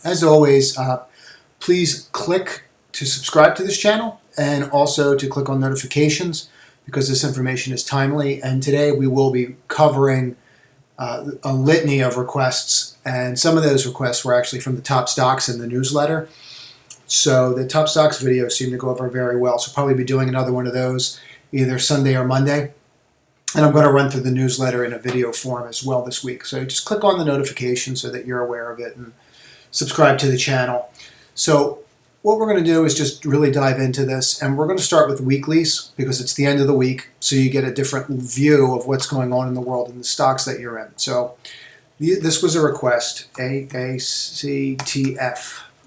As always, please click to subscribe to this channel and also to click on notifications because this information is timely. And today we will be covering a litany of requests, and some of those requests were actually from the top stocks in the newsletter. So the top stocks videos seem to go over very well. So probably be doing another one of those either Sunday or Monday. And I'm going to run through the newsletter in a video form as well this week. So just click on the notification so that you're aware of it and subscribe to the channel. So what we're going to do is just really dive into this, and we're going to start with weeklies because it's the end of the week, so you get a different view of what's going on in the world and the stocks that you're in. So this was a request, AACTF,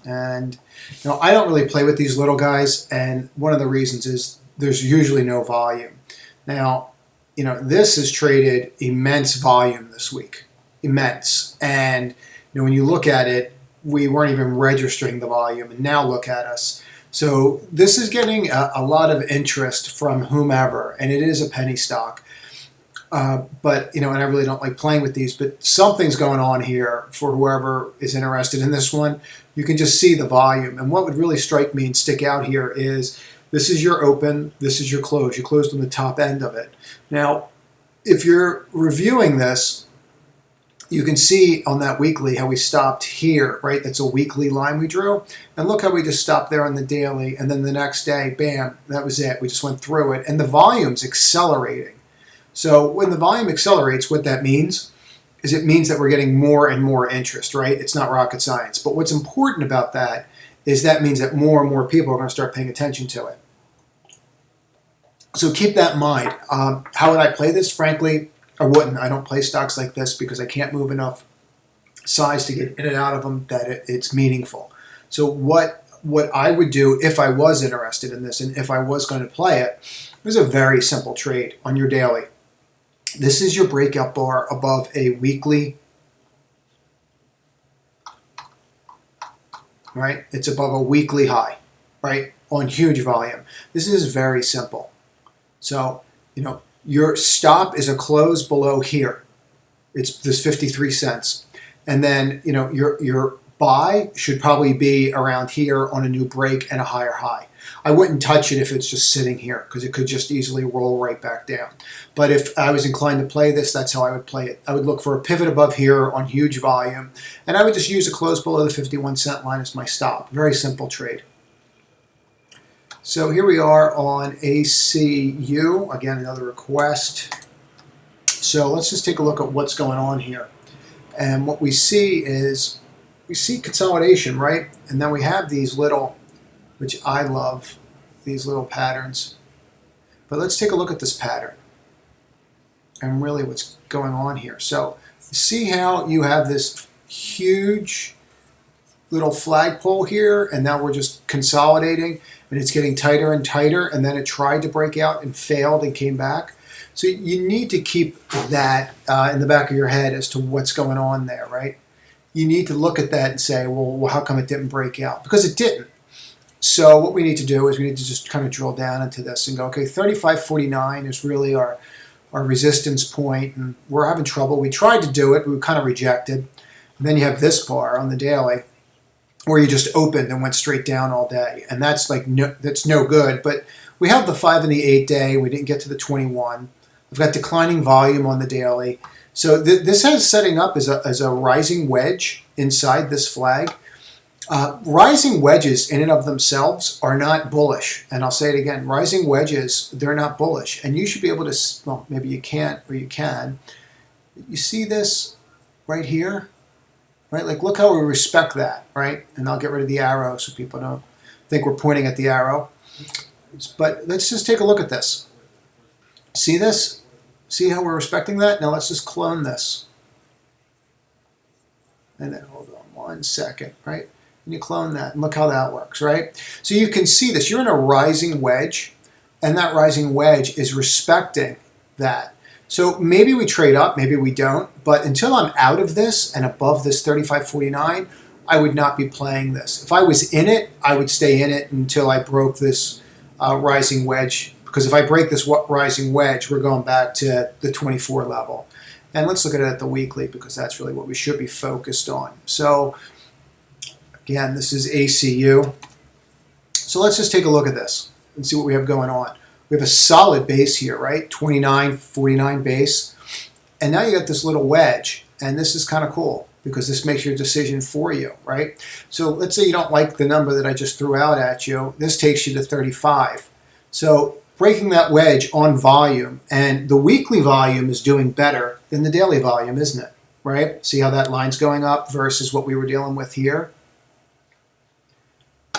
and I don't really play with these little guys, and one of the reasons is there's usually no volume. Now, this has traded immense volume this week, immense, and when you look at it, we weren't even registering the volume, and now look at us. So this is getting a lot of interest from whomever, and it is a penny stock. But, and I really don't like playing with these, but something's going on here for whoever is interested in this one. You can just see the volume. And what would really strike me and stick out here is this is your open, this is your close. You closed on the top end of it. Now, if you're reviewing this, you can see on that weekly how we stopped here, right? That's a weekly line we drew. And look how we just stopped there on the daily. And then the next day, bam, that was it. We just went through it. And the volume's accelerating. So when the volume accelerates, what that means is it means that we're getting more and more interest, right? It's not rocket science. But what's important about that is that means that more and more people are going to start paying attention to it. So keep that in mind. How would I play this? Frankly, I wouldn't. I don't play stocks like this because I can't move enough size to get in and out of them that it's meaningful. So what I would do if I was interested in this and if I was going to play it, is a very simple trade on your daily. This is your breakout bar above a weekly, right? It's above a weekly high, right? On huge volume. This is very simple. So, your stop is a close below here. It's this 53 cents. And then, your buy should probably be around here on a new break and a higher high. I wouldn't touch it if it's just sitting here because it could just easily roll right back down. But if I was inclined to play this, that's how I would play it. I would look for a pivot above here on huge volume, and I would just use a close below the 51 cent line as my stop. Very simple trade. So here we are on ACU, again another request. So let's just take a look at what's going on here. And what we see is, we see consolidation, right? And then we have these little, which I love, these little patterns. But let's take a look at this pattern and really what's going on here. So see how you have this huge little flagpole here, and now we're just consolidating, and it's getting tighter and tighter, and then it tried to break out and failed and came back. So you need to keep that in the back of your head as to what's going on there, right? You need to look at that and say, well, how come it didn't break out? Because it didn't. So what we need to do is we need to just kind of drill down into this and go, okay, 35.49 is really our resistance point, and we're having trouble. We tried to do it, but we kind of rejected. And then you have this bar on the daily, where you just opened and went straight down all day, and that's that's no good. But we have the 5 and the 8 day. We didn't get to the 21. We've got declining volume on the daily. So this has setting up as a rising wedge inside this flag. Rising wedges in and of themselves are not bullish, and I'll say it again. Rising wedges, they're not bullish, and you should be able to. Well, maybe you can't, or you can. You see this right here. Right, like look how we respect that, right? And I'll get rid of the arrow so people don't think we're pointing at the arrow. But let's just take a look at this. See this? See how we're respecting that? Now let's just clone this. And then hold on 1 second, right? And you clone that, and look how that works, right? So you can see this. You're in a rising wedge, and that rising wedge is respecting that. So maybe we trade up, maybe we don't, but until I'm out of this and above this 35.49, I would not be playing this. If I was in it, I would stay in it until I broke this rising wedge, because if I break this rising wedge, we're going back to the 24 level. And let's look at it at the weekly, because that's really what we should be focused on. So Again, this is ACU. So let's just take a look at this and see what we have going on. We have a solid base here, right? 29, 49 base. And now you got this little wedge, and this is kind of cool because this makes your decision for you, right? So let's say you don't like the number that I just threw out at you. This takes you to 35. So breaking that wedge on volume, and the weekly volume is doing better than the daily volume, isn't it? Right? See how that line's going up versus what we were dealing with here?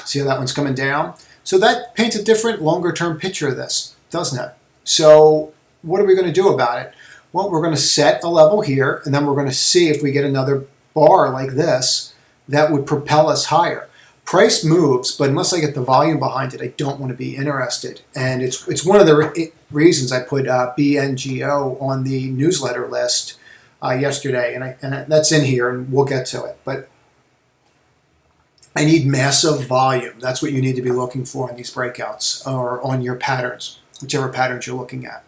See how that one's coming down? So that paints a different, longer-term picture of this, doesn't it? So what are we going to do about it? Well, we're going to set a level here, and then we're going to see if we get another bar like this that would propel us higher. Price moves, but unless I get the volume behind it, I don't want to be interested. And it's one of the reasons I put BNGO on the newsletter list yesterday, and that's in here, and we'll get to it. But I need massive volume. That's what you need to be looking for in these breakouts or on your patterns, whichever patterns you're looking at.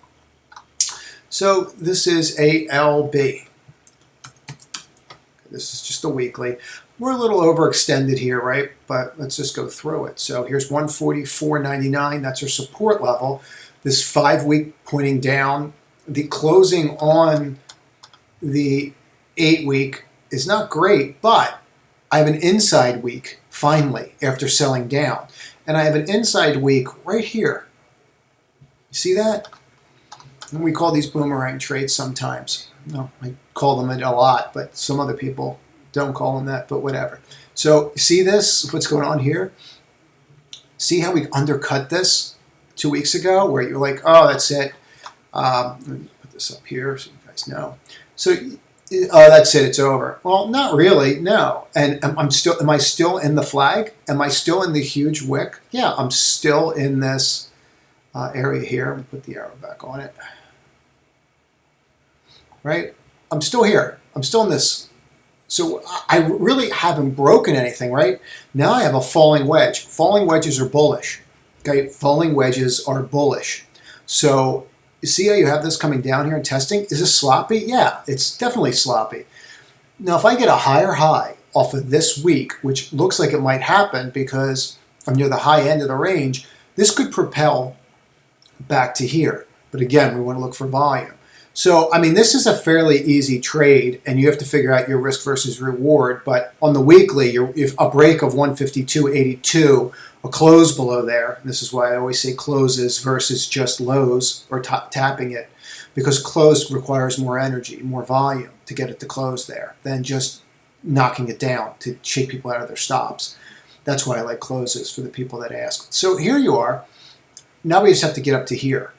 So this is ALB. This is just the weekly. We're a little overextended here, right? But let's just go through it. So here's 144.99. That's our support level. This 5-week pointing down. The closing on the 8-week is not great, but I have an inside week, finally, after selling down. And I have an inside week right here. You see that? And we call these boomerang trades sometimes. No, I call them it a lot, but some other people don't call them that, but whatever. So see this, what's going on here? See how we undercut this 2 weeks ago where you're like, oh, that's it. Let me put this up here so you guys know. So, oh, that's it, it's over. Well, not really, no. And am I still in the flag? Am I still in the huge wick? Yeah, I'm still in this area here. Let me put the arrow back on it. Right? I'm still here. I'm still in this. So I really haven't broken anything, right? Now I have a falling wedge. Falling wedges are bullish. Okay, falling wedges are bullish. So you see how you have this coming down here and testing? Is this sloppy? Yeah, it's definitely sloppy. Now if I get a higher high off of this week, which looks like it might happen because I'm near the high end of the range, this could propel back to here. But again, we want to look for volume. So, I mean, this is a fairly easy trade, and you have to figure out your risk versus reward. But on the weekly, if a break of 152.82, a close below there, and this is why I always say closes versus just lows or tapping it, because close requires more energy, more volume to get it to close there than just knocking it down to shake people out of their stops. That's why I like closes for the people that ask. So here you are. Now we just have to get up to here.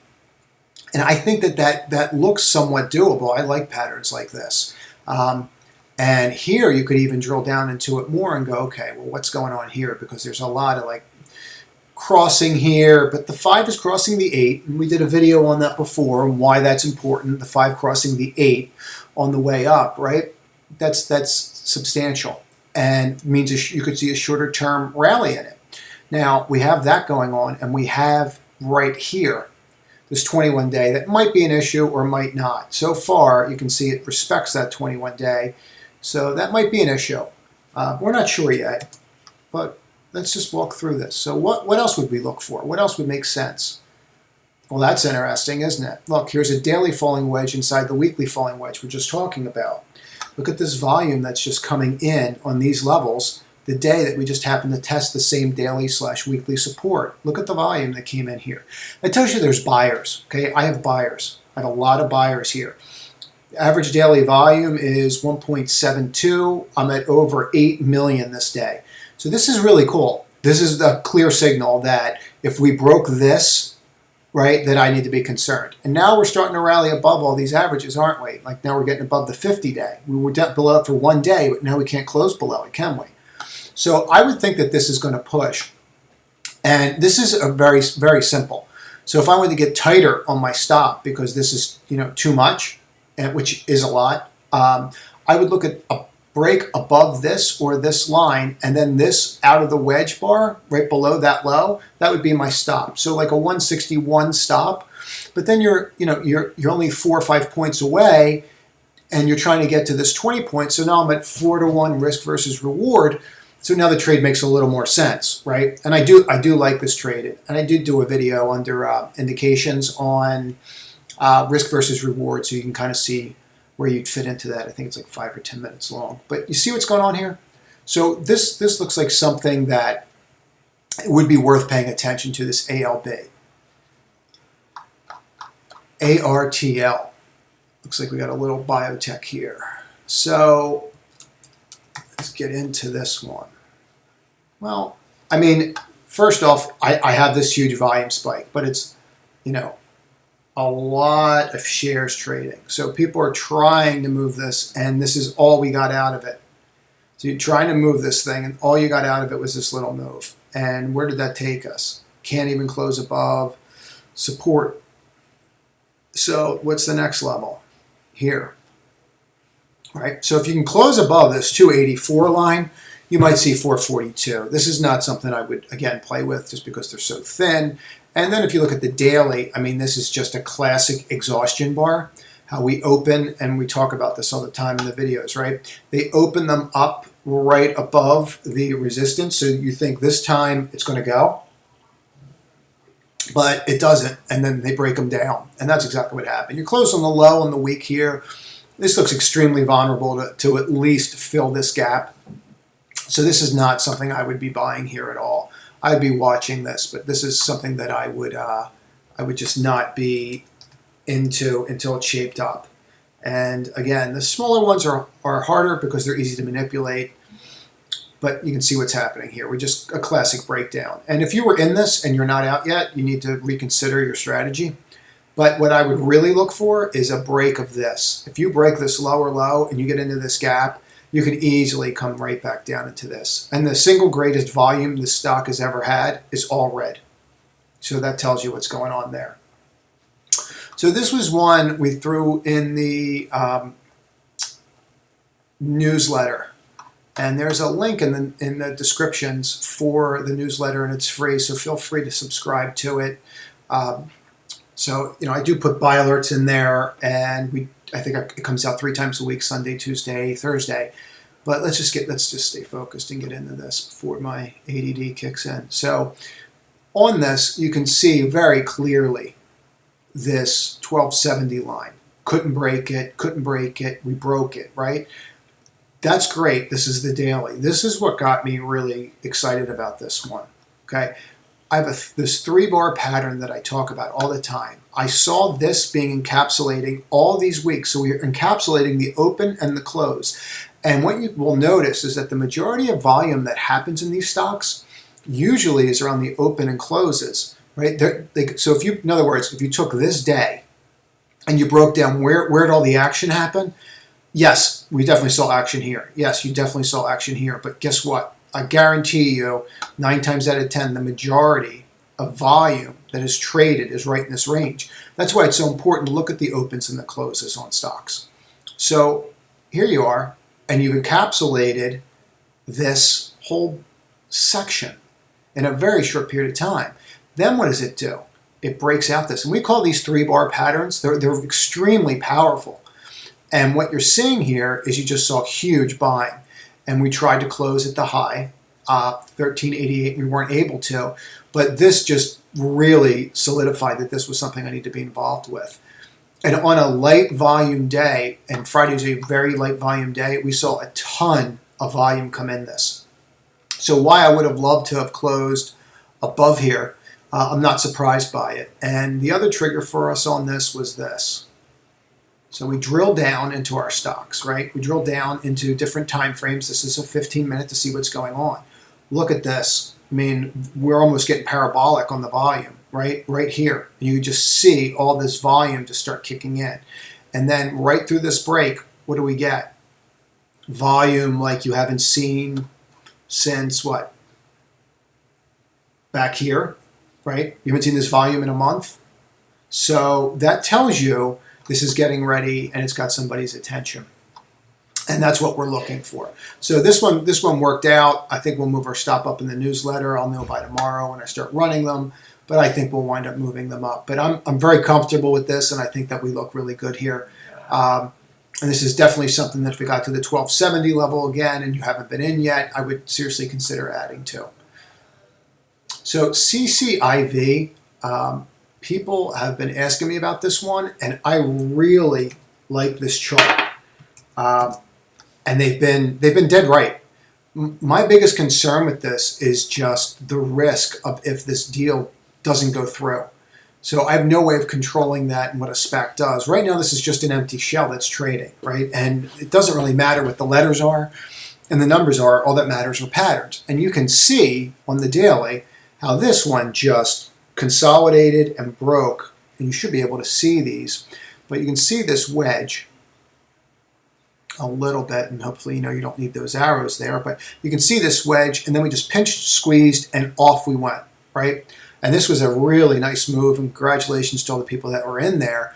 And I think that looks somewhat doable. I like patterns like this. And here you could even drill down into it more and go, okay, well, what's going on here? Because there's a lot of like crossing here, but the 5 is crossing the 8. And we did a video on that before and why that's important, the 5 crossing the 8 on the way up, right? That's substantial and means you could see a shorter term rally in it. Now, we have that going on, and we have right here this 21 day that might be an issue or might not. So far, you can see it respects that 21 day. So that might be an issue. We're not sure yet, but let's just walk through this. So what else would we look for? What else would make sense? Well, that's interesting, isn't it? Look, here's a daily falling wedge inside the weekly falling wedge we're just talking about. Look at this volume that's just coming in on these levels the day that we just happened to test the same daily/weekly support. Look at the volume that came in here. That tells you there's buyers, okay? I have buyers. I have a lot of buyers here. The average daily volume is 1.72. I'm at over 8 million this day. So this is really cool. This is a clear signal that if we broke this, right, that I need to be concerned. And now we're starting to rally above all these averages, aren't we? Like now we're getting above the 50 day. We were below it for 1 day, but now we can't close below it, can we? So I would think that this is going to push. And this is a very, very simple. So if I wanted to get tighter on my stop because this is, too much, and which is a lot, I would look at a break above this or this line, and then this out of the wedge bar right below that low. That would be my stop. So like a 161 stop, but then you're only 4 or 5 points away, and you're trying to get to this 20 points. So now I'm at 4-to-1 risk versus reward. So now the trade makes a little more sense, right? And I do like this trade. And I did do a video under indications on risk versus reward, so you can kind of see where you'd fit into that. I think it's like 5 or 10 minutes long. But you see what's going on here? So this looks like something that would be worth paying attention to, this ALB. ARTL. Looks like we got a little biotech here. So let's get into this one. Well, I mean, first off, I have this huge volume spike, but it's, you know, a lot of shares trading. So people are trying to move this, and this is all we got out of it. So you're trying to move this thing, and all you got out of it was this little move. And where did that take us? Can't even close above support. So what's the next level? Here. Right? So if you can close above this 284 line, you might see 442. This is not something I would, again, play with just because they're so thin. And then if you look at the daily, I mean, this is just a classic exhaustion bar. How we open, and we talk about this all the time in the videos, right? They open them up right above the resistance, so you think this time it's going to go, but it doesn't, and then they break them down, and that's exactly what happened. You're close on the low on the week here. This looks extremely vulnerable to at least fill this gap. So this is not something I would be buying here at all. I'd be watching this, but this is something that I would just not be into until it's shaped up. And again, the smaller ones are harder because they're easy to manipulate, but you can see what's happening here. We're just a classic breakdown. And if you were in this and you're not out yet, you need to reconsider your strategy. But what I would really look for is a break of this. If you break this lower low and you get into this gap, you could easily come right back down into this. And the single greatest volume this stock has ever had is all red. So that tells you what's going on there. So this was one we threw in the newsletter. And there's a link in the descriptions for the newsletter, and it's free, so feel free to subscribe to it. So, you know, I do put buy alerts in there, and I think it comes out 3 times a week, Sunday, Tuesday, Thursday. But let's just stay focused and get into this before my ADD kicks in. So on this, you can see very clearly this 1270 line. Couldn't break it, we broke it, right? That's great. This is the daily. This is what got me really excited about this one, okay? I have this 3-bar pattern that I talk about all the time. I saw this being encapsulating all these weeks. So we're encapsulating the open and the close. And what you will notice is that the majority of volume that happens in these stocks usually is around the open and closes, right? So if you, in other words, if you took this day and you broke down where did all the action happen, yes, we definitely saw action here. Yes, you definitely saw action here. But guess what? I guarantee you 9 times out of 10, the majority of volume that is traded is right in this range. That's why it's so important to look at the opens and the closes on stocks. So here you are, and you've encapsulated this whole section in a very short period of time. Then what does it do? It breaks out this. And we call these 3-bar patterns. They're extremely powerful. And what you're seeing here is you just saw huge buying. And we tried to close at the high, 1388, and we weren't able to. But this just really solidified that this was something I need to be involved with. And on a light volume day, and Friday's a very light volume day, we saw a ton of volume come in this. So why I would have loved to have closed above here, I'm not surprised by it. And the other trigger for us on this was this. So we drill down into our stocks, right? We drill down into different time frames. This is a 15-minute to see what's going on. Look at this. I mean, we're almost getting parabolic on the volume, right? Right here. You just see all this volume to start kicking in. And then right through this break, what do we get? Volume like you haven't seen since what? Back here, right? You haven't seen this volume in a month. So that tells you this is getting ready and it's got somebody's attention. And that's what we're looking for. So this one worked out. I think we'll move our stop up in the newsletter. I'll know by tomorrow when I start running them. But I think we'll wind up moving them up. But I'm very comfortable with this, and I think that we look really good here. And this is definitely something that if we got to the 1270 level again and you haven't been in yet, I would seriously consider adding to. So CCIV, people have been asking me about this one, and I really like this chart. And they've been dead right. My biggest concern with this is just the risk of if this deal doesn't go through. So I have no way of controlling that and what a SPAC does. Right now, this is just an empty shell that's trading, right? And it doesn't really matter what the letters are and the numbers are. All that matters are patterns. And you can see on the daily how this one just consolidated and broke. And you should be able to see these. But you can see this wedge a little bit, and hopefully you don't need those arrows there, but you can see this wedge, and then we just pinched, squeezed, and off we went, right? And this was a really nice move, and congratulations to all the people that were in there.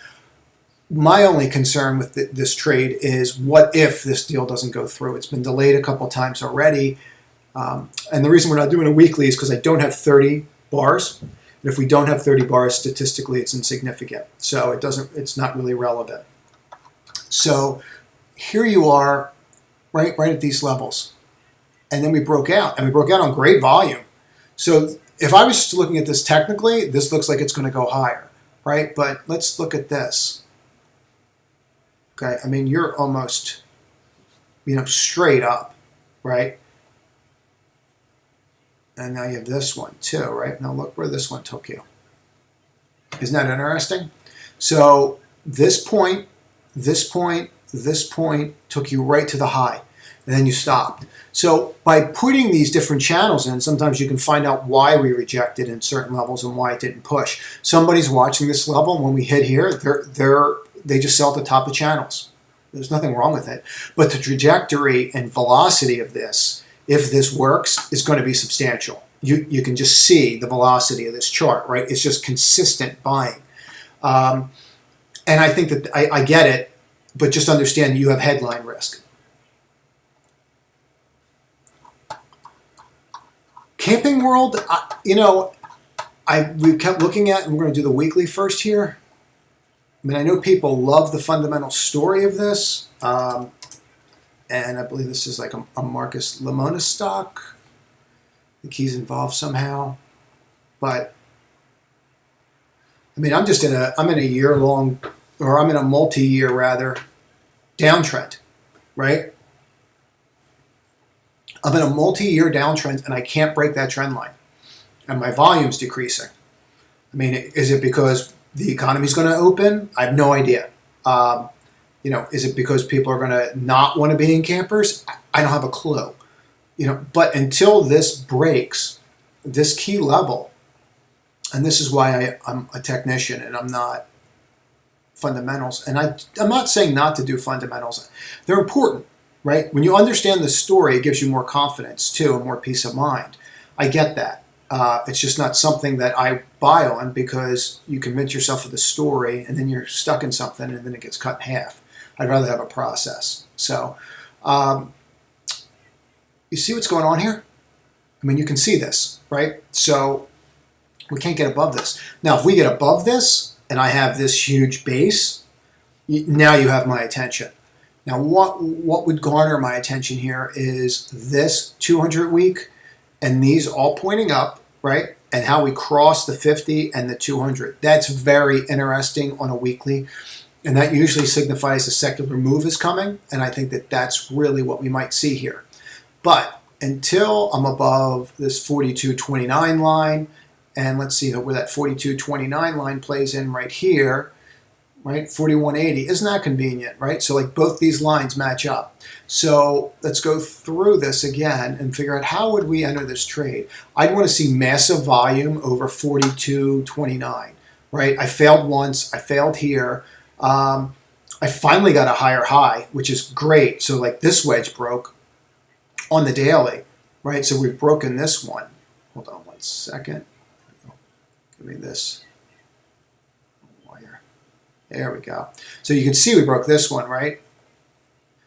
My only concern with this trade is what if this deal doesn't go through? It's been delayed a couple times already, and the reason we're not doing a weekly is because I don't have 30 bars. And if we don't have 30 bars, statistically it's insignificant, so it's not really relevant. So here you are, right at these levels. And then we broke out, and we broke out on great volume. So if I was just looking at this technically, this looks like it's going to go higher, right? But let's look at this. Okay, I mean, you're almost, straight up, right? And now you have this one too, right? Now look where this one took you. Isn't that interesting? So this point took you right to the high, and then you stopped. So by putting these different channels in, sometimes you can find out why we rejected in certain levels and why it didn't push. Somebody's watching this level, and when we hit here, they just sell at the top of channels. There's nothing wrong with it. But the trajectory and velocity of this, if this works, is going to be substantial. You can just see the velocity of this chart, right? It's just consistent buying. And I think that I get it. But just understand you have headline risk. Camping World, we kept looking at, and we're going to do the weekly first here. I mean, I know people love the fundamental story of this, and I believe this is like a Marcus Lemonis stock. I think he's involved somehow, but I mean, I'm in a year-long, or I'm in a multi-year rather, downtrend, right? I'm in a multi-year downtrend, and I can't break that trend line, and my volume's decreasing. I mean, is it because the economy's going to open? I have no idea. Is it because people are going to not want to be in campers? I don't have a clue. But until this breaks this key level, and this is why I'm a technician and I'm not fundamentals. And I'm not saying not to do fundamentals. They're important, right? When you understand the story, it gives you more confidence too and more peace of mind. I get that. It's just not something that I buy on because you convince yourself of the story and then you're stuck in something and then it gets cut in half. I'd rather have a process. So you see what's going on here? I mean, you can see this, right? So we can't get above this. Now, if we get above this, and I have this huge base, now you have my attention. Now, what would garner my attention here is this 200 week and these all pointing up, right? And how we cross the 50 and the 200. That's very interesting on a weekly, and that usually signifies a secular move is coming, and I think that that's really what we might see here. But until I'm above this 42.29 line, and let's see where that 42.29 line plays in right here, right? 41.80. Isn't that convenient, right? So like both these lines match up. So let's go through this again and figure out how would we enter this trade. I'd want to see massive volume over 42.29, right? I failed once. I failed here. I finally got a higher high, which is great. So like this wedge broke on the daily, right? So we've broken this one. Hold on one second. Give me this wire. There we go. So you can see we broke this one, right?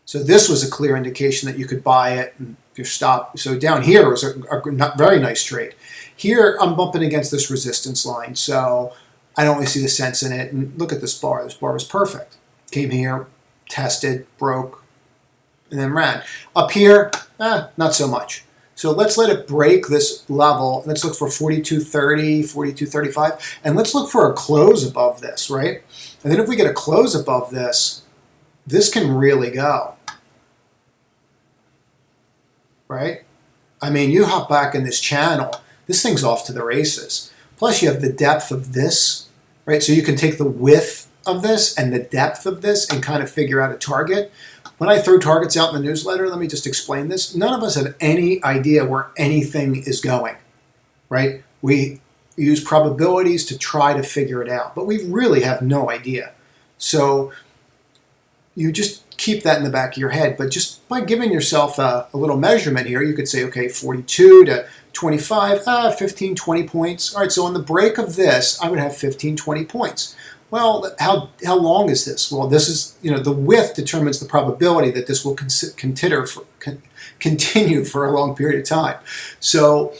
So this was a clear indication that you could buy it and you stop. So down here was a very nice trade. Here I'm bumping against this resistance line, so I don't really see the sense in it. And look at this bar. This bar was perfect. Came here, tested, broke, and then ran. Up here, not so much. So let's let it break this level. Let's look for 42.30, 42.35, and let's look for a close above this, right? And then if we get a close above this, this can really go, right? I mean, you hop back in this channel, this thing's off to the races. Plus you have the depth of this, right? So you can take the width of this and the depth of this and kind of figure out a target. When I throw targets out in the newsletter, let me just explain this. None of us have any idea where anything is going, right? We use probabilities to try to figure it out, but we really have no idea. So you just keep that in the back of your head, but just by giving yourself a little measurement here, you could say, okay, 42 to 25, 15, 20 points. All right, so on the break of this, I would have 15, 20 points. Well, how long is this? Well, this is, the width determines the probability that this will continue for a long period of time. So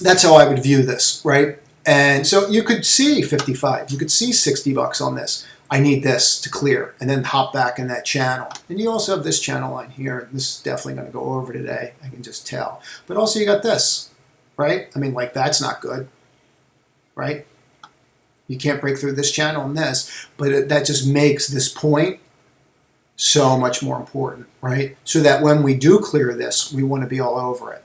that's how I would view this, right? And so you could see 55, you could see $60 on this. I need this to clear, and then hop back in that channel. And you also have this channel line here. This is definitely going to go over today, I can just tell. But also you got this, right? I mean, like, that's not good, right? You can't break through this channel and this, but that just makes this point so much more important, right? So that when we do clear this, we want to be all over it.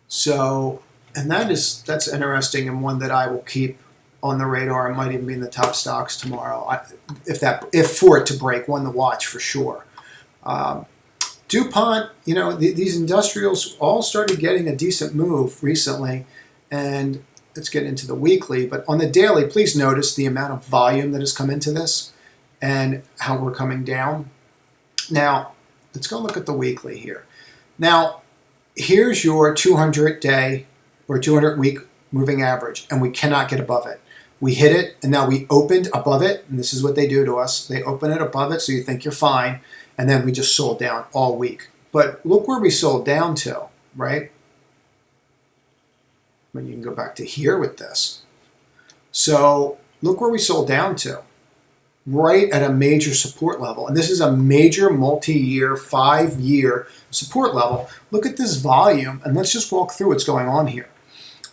So, and that's interesting, and one that I will keep on the radar. It might even be in the top stocks tomorrow. If for it to break, one to watch for sure. Dupont, these industrials all started getting a decent move recently, and let's get into the weekly. But on the daily, please notice the amount of volume that has come into this and how we're coming down. Now, let's go look at the weekly here. Now, here's your 200-day or 200-week moving average, and we cannot get above it. We hit it, and now we opened above it, and this is what they do to us. They open it above it, so you think you're fine, and then we just sold down all week. But look where we sold down to, right? When you can go back to here with this. So look where we sold down to, right at a major support level. And this is a major multi-year, 5-year support level. Look at this volume, and let's just walk through what's going on here.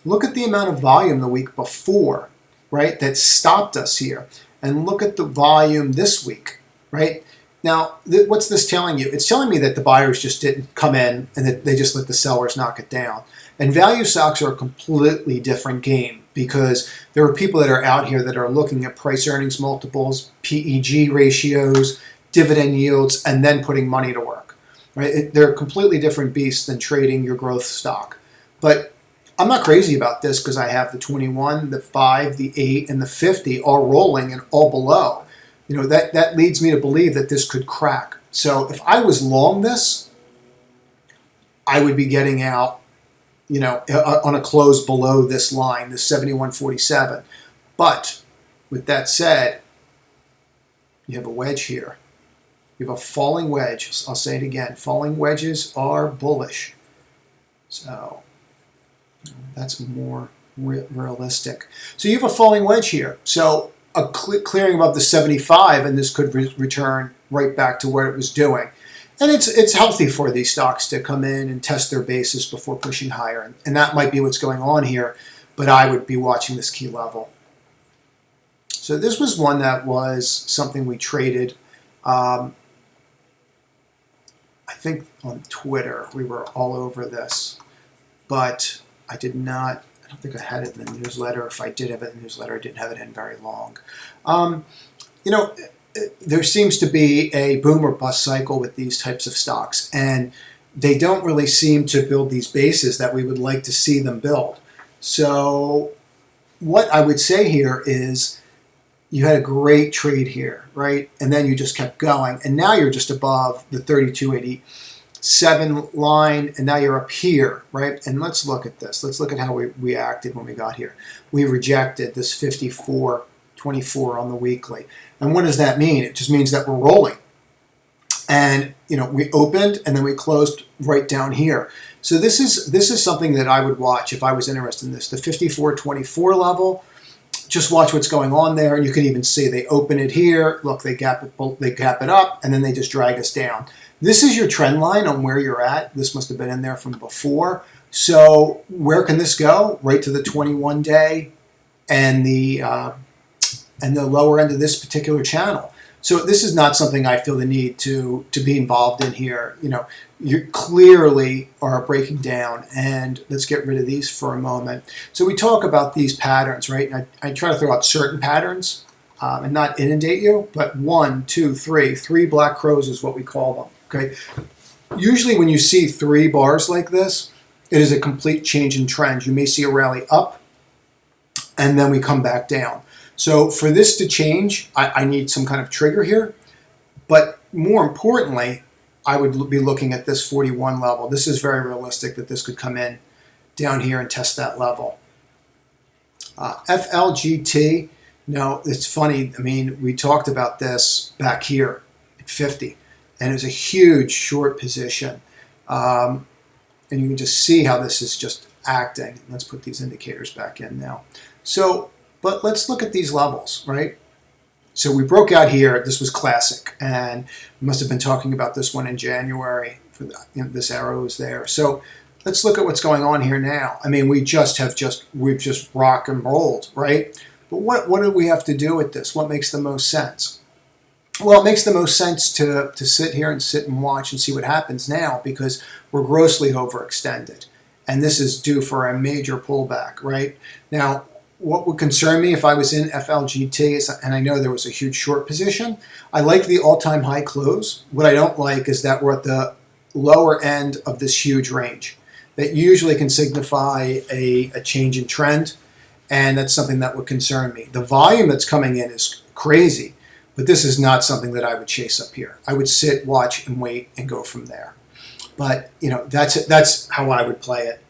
Look at the amount of volume the week before, right, that stopped us here. And look at the volume this week, right? Now, what's this telling you? It's telling me that the buyers just didn't come in and that they just let the sellers knock it down. And value stocks are a completely different game, because there are people that are out here that are looking at price earnings multiples, PEG ratios, dividend yields, and then putting money to work. Right? They're a completely different beast than trading your growth stock. But I'm not crazy about this because I have the 21, the 5, the 8, and the 50 all rolling and all below. That leads me to believe that this could crack. So if I was long this, I would be getting out, on a close below this line, this 71.47. But with that said, you have a wedge here. You have a falling wedge. I'll say it again. Falling wedges are bullish. So that's more realistic. So you have a falling wedge here. So a clearing above the 75, and this could return right back to where it was doing. And it's healthy for these stocks to come in and test their basis before pushing higher. And that might be what's going on here, but I would be watching this key level. So this was one that was something we traded. I think on Twitter, we were all over this, but I don't think I had it in the newsletter. If I did have it in the newsletter, I didn't have it in very long. There seems to be a boom or bust cycle with these types of stocks, and they don't really seem to build these bases that we would like to see them build. So what I would say here is you had a great trade here, right? And then you just kept going, and now you're just above the 3287 line, and now you're up here, right? And let's look at this. Let's look at how we reacted when we got here. We rejected this 54.24 on the weekly. And what does that mean? It just means that we're rolling. And we opened and then we closed right down here. So this is something that I would watch if I was interested in this. The 54.24 level, just watch what's going on there. And you can even see they open it here. Look, they gap it up, and then they just drag us down. This is your trend line on where you're at. This must have been in there from before. So where can this go? Right to the 21-day and the lower end of this particular channel. So this is not something I feel the need to be involved in here. You know, you clearly are breaking down, and let's get rid of these for a moment. So we talk about these patterns, right? And I try to throw out certain patterns and not inundate you, but 1, 2, 3, 3 black crows is what we call them, okay? Usually when you see 3 bars like this, it is a complete change in trend. You may see a rally up, and then we come back down. So for this to change, I need some kind of trigger here. But more importantly, I would be looking at this 41 level. This is very realistic that this could come in down here and test that level. FLGT, now it's funny. I mean, we talked about this back here at 50, and it was a huge short position. And you can just see how this is just acting. Let's put these indicators back in now. So, but let's look at these levels, right? So we broke out here. This was classic, and we must have been talking about this one in January. For the, you know, this arrow is there. So let's look at what's going on here now. I mean, we've just rock and rolled, right? But what do we have to do with this? What makes the most sense? Well, it makes the most sense to sit here and sit and watch and see what happens now, because we're grossly overextended, and this is due for a major pullback, right? Now, what would concern me if I was in FLGT, and I know there was a huge short position, I like the all-time high close. What I don't like is that we're at the lower end of this huge range. That usually can signify a change in trend, and that's something that would concern me. The volume that's coming in is crazy, but this is not something that I would chase up here. I would sit, watch, and wait, and go from there. But you know, that's how I would play it.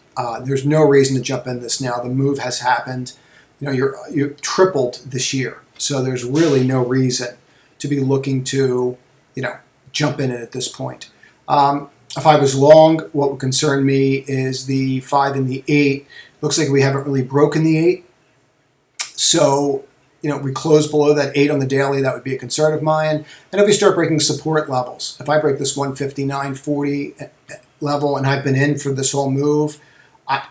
There's no reason to jump in this now. The move has happened. You know, you're tripled this year, so there's really no reason to be looking to, you know, jump in it at this point. If I was long, what would concern me is the 5 and the 8. Looks like we haven't really broken the 8. So, you know, we close below that 8 on the daily, that would be a concern of mine. And if we start breaking support levels, if I break this 159.40 level, and I've been in for this whole move,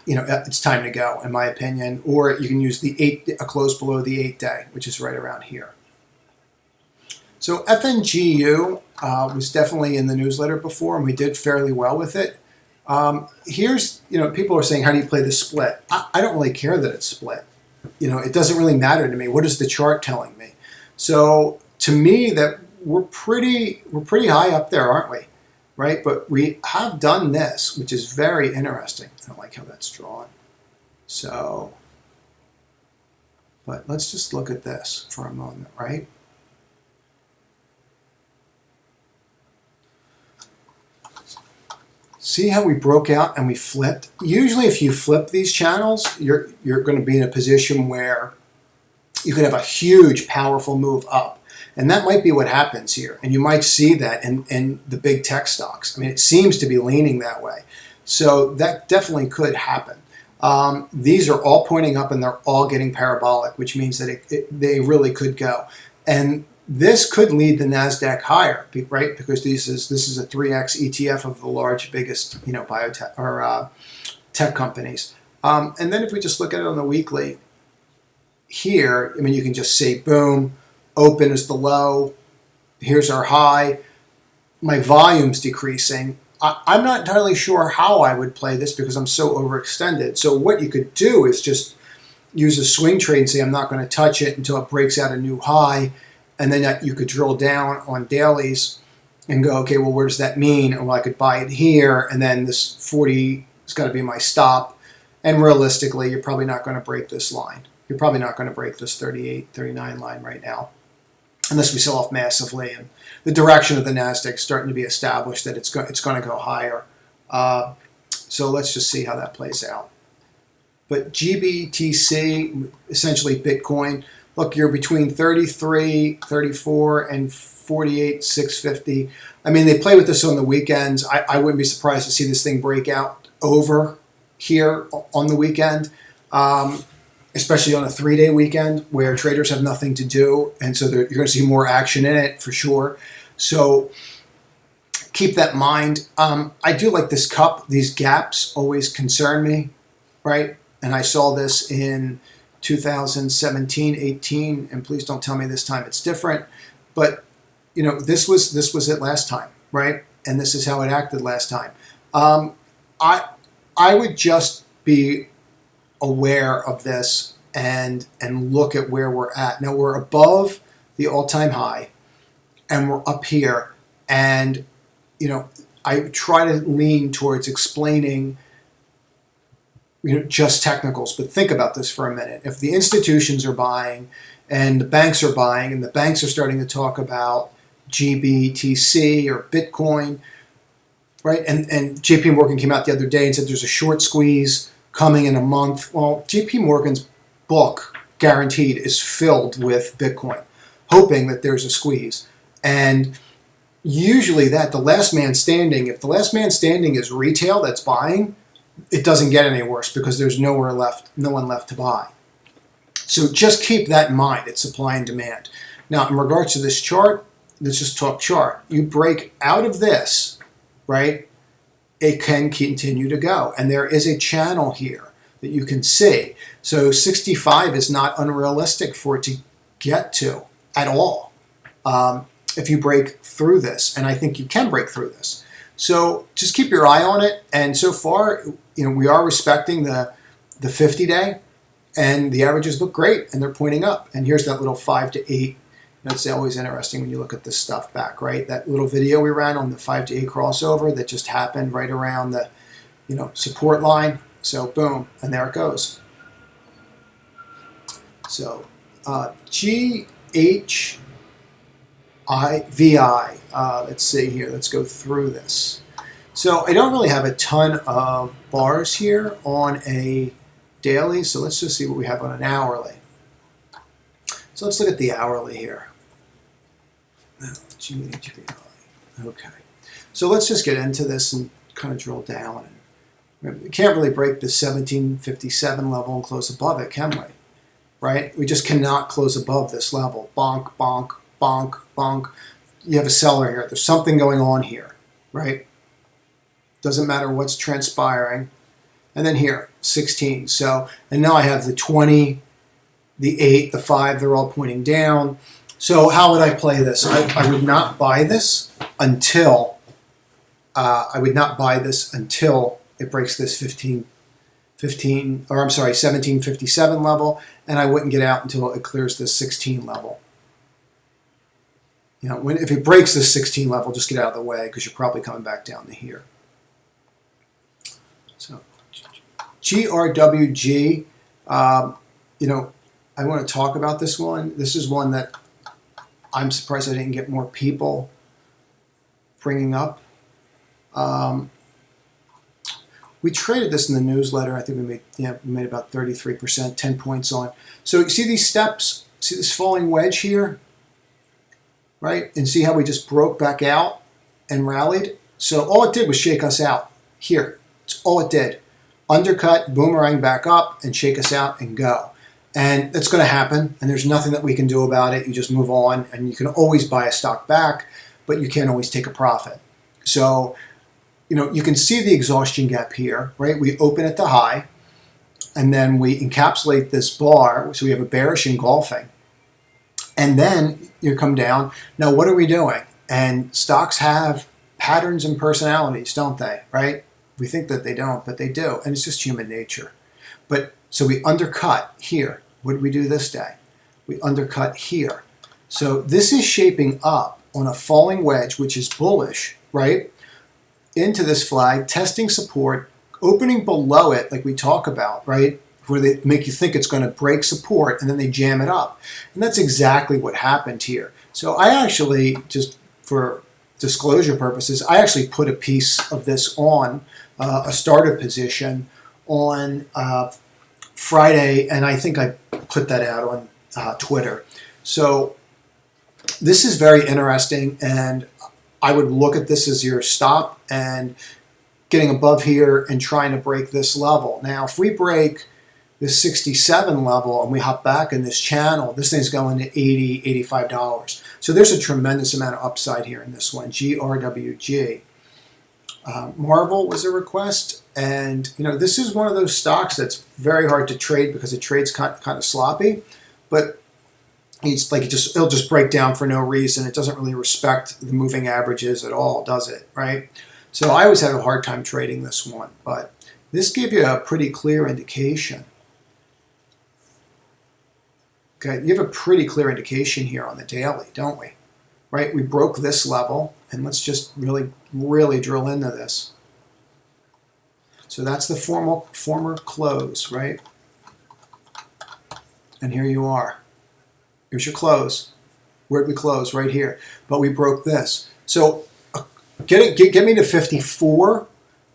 you know, it's time to go, in my opinion. Or you can use the a close below the 8-day, which is right around here. So FNGU was definitely in the newsletter before, and we did fairly well with it. Here's, you know, people are saying, how do you play the split? I don't really care that it's split. You know, it doesn't really matter to me. What is the chart telling me? So to me, that we're pretty high up there, aren't we? Right? But we have done this, which is very interesting. I don't like how that's drawn. So, but let's just look at this for a moment, right? See how we broke out and we flipped? Usually if you flip these channels, you're going to be in a position where you could have a huge, powerful move up. And that might be what happens here. And you might see that in the big tech stocks. I mean, it seems to be leaning that way. So that definitely could happen. These are all pointing up and they're all getting parabolic, which means that they really could go. And this could lead the NASDAQ higher, right? Because this is a 3x ETF of the large, biggest, you know, biotech or tech companies. And then if we just look at it on the weekly here, I mean, you can just see, boom, open is the low. Here's our high. My volume's decreasing. I'm not entirely sure how I would play this because I'm so overextended. So what you could do is just use a swing trade and say, I'm not going to touch it until it breaks out a new high. And then you could drill down on dailies and go, okay, well, where does that mean? Well, I could buy it here, and then this 40 is going to be my stop. And realistically, you're probably not going to break this line. You're probably not going to break this 38, 39 line right now, unless we sell off massively. And the direction of the NASDAQ is starting to be established that it's going to go higher. So let's just see how that plays out. But GBTC, essentially Bitcoin, look, you're between 33, 34, and 48, 650. I mean, they play with this on the weekends. I wouldn't be surprised to see this thing break out over here on the weekend. especially on a 3-day weekend where traders have nothing to do, and so you're going to see more action in it for sure. So keep that in mind. I do like this cup. These gaps always concern me, right? And I saw this in 2017, 18, and please don't tell me this time it's different. But you know, this was it last time, right? And this is how it acted last time. I would just be aware of this and look at where we're at. Now we're above the all-time high, and we're up here, and you know, I try to lean towards explaining, you know, just technicals, but think about this for a minute. If the institutions are buying and the banks are buying, and the banks are starting to talk about Gbtc or Bitcoin, right? And JP Morgan came out the other day and said there's a short squeeze coming in a month. Well, JP Morgan's book, guaranteed, is filled with Bitcoin, hoping that there's a squeeze. And usually the last man standing, if the last man standing is retail that's buying, it doesn't get any worse because there's no one left to buy. So just keep that in mind. It's supply and demand. Now, in regards to this chart, let's just talk chart. You break out of this, right? It can continue to go. And there is a channel here that you can see. So 65 is not unrealistic for it to get to at all. If you break through this, and I think you can break through this. So just keep your eye on it. And so far, you know, we are respecting the 50-day, and the averages look great, and they're pointing up. And here's that little 5 to 8. That's always interesting when you look at this stuff back, right? That little video we ran on the 5 to 8 crossover that just happened right around the, you know, support line. So boom, and there it goes. So GHIVI. Let's see here. Let's go through this. So I don't really have a ton of bars here on a daily. So let's just see what we have on an hourly. So let's look at the hourly here. GHIVI. Okay. So let's just get into this and kind of drill down. We can't really break the 1757 level and close above it, can we? Right? We just cannot close above this level. Bonk, bonk, bonk, bonk. You have a seller here. There's something going on here, right? Doesn't matter what's transpiring. And then here, 16. So, and now I have the 20, the 8, the 5, they're all pointing down. So how would I play this? I would not buy this until, it breaks this 1757 level, and I wouldn't get out until it clears this 16 level. You know, if it breaks this 16 level, just get out of the way because you're probably coming back down to here. So GRWG, you know, I want to talk about this one. This is one that I'm surprised I didn't get more people bringing up. We traded this in the newsletter. I think we made about 33%, 10 points on. So you see these steps? See this falling wedge here? Right? And see how we just broke back out and rallied? So all it did was shake us out. Here. That's all it did. Undercut, boomerang back up, and shake us out and go. And it's going to happen, and there's nothing that we can do about it. You just move on, and you can always buy a stock back, but you can't always take a profit. So, you know, you can see the exhaustion gap here, right? We open at the high, and then we encapsulate this bar, so we have a bearish engulfing. And then you come down. Now, what are we doing? And stocks have patterns and personalities, don't they, right? We think that they don't, but they do, and it's just human nature. But so we undercut here. What did we do this day? We undercut here. So this is shaping up on a falling wedge, which is bullish, right? Into this flag, testing support, opening below it, like we talk about, right? Where they make you think it's going to break support, and then they jam it up. And that's exactly what happened here. So I actually, just for disclosure purposes, I actually put a piece of this on a starter position on Friday, and I think I put that out on Twitter. So this is very interesting, and I would look at this as your stop and getting above here and trying to break this level. Now, if we break, this 67 level and we hop back in this channel, this thing's going to $80, $85. So there's a tremendous amount of upside here in this one, GRWG. Marvel was a request, and you know, this is one of those stocks that's very hard to trade because it trades kind of sloppy, but it's like it'll just break down for no reason. It doesn't really respect the moving averages at all, does it? Right? So I always have a hard time trading this one, but this gave you a pretty clear indication. Okay, you have a pretty clear indication here on the daily, don't we? Right? We broke this level, and let's just really drill into this. So that's the former close, right? And here you are. Here's your close. Where'd we close? Right here. But we broke this. So get me to 54,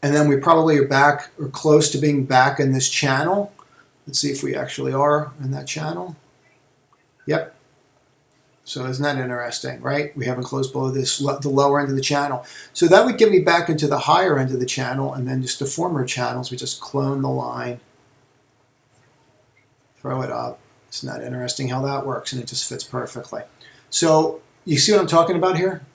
and then we probably are back or close to being back in this channel. Let's see if we actually are in that channel. Yep. So isn't that interesting, right? We haven't closed below this, the lower end of the channel. So that would get me back into the higher end of the channel, and then just the former channels, we just clone the line, throw it up. Isn't that interesting how that works? And it just fits perfectly. So you see what I'm talking about here?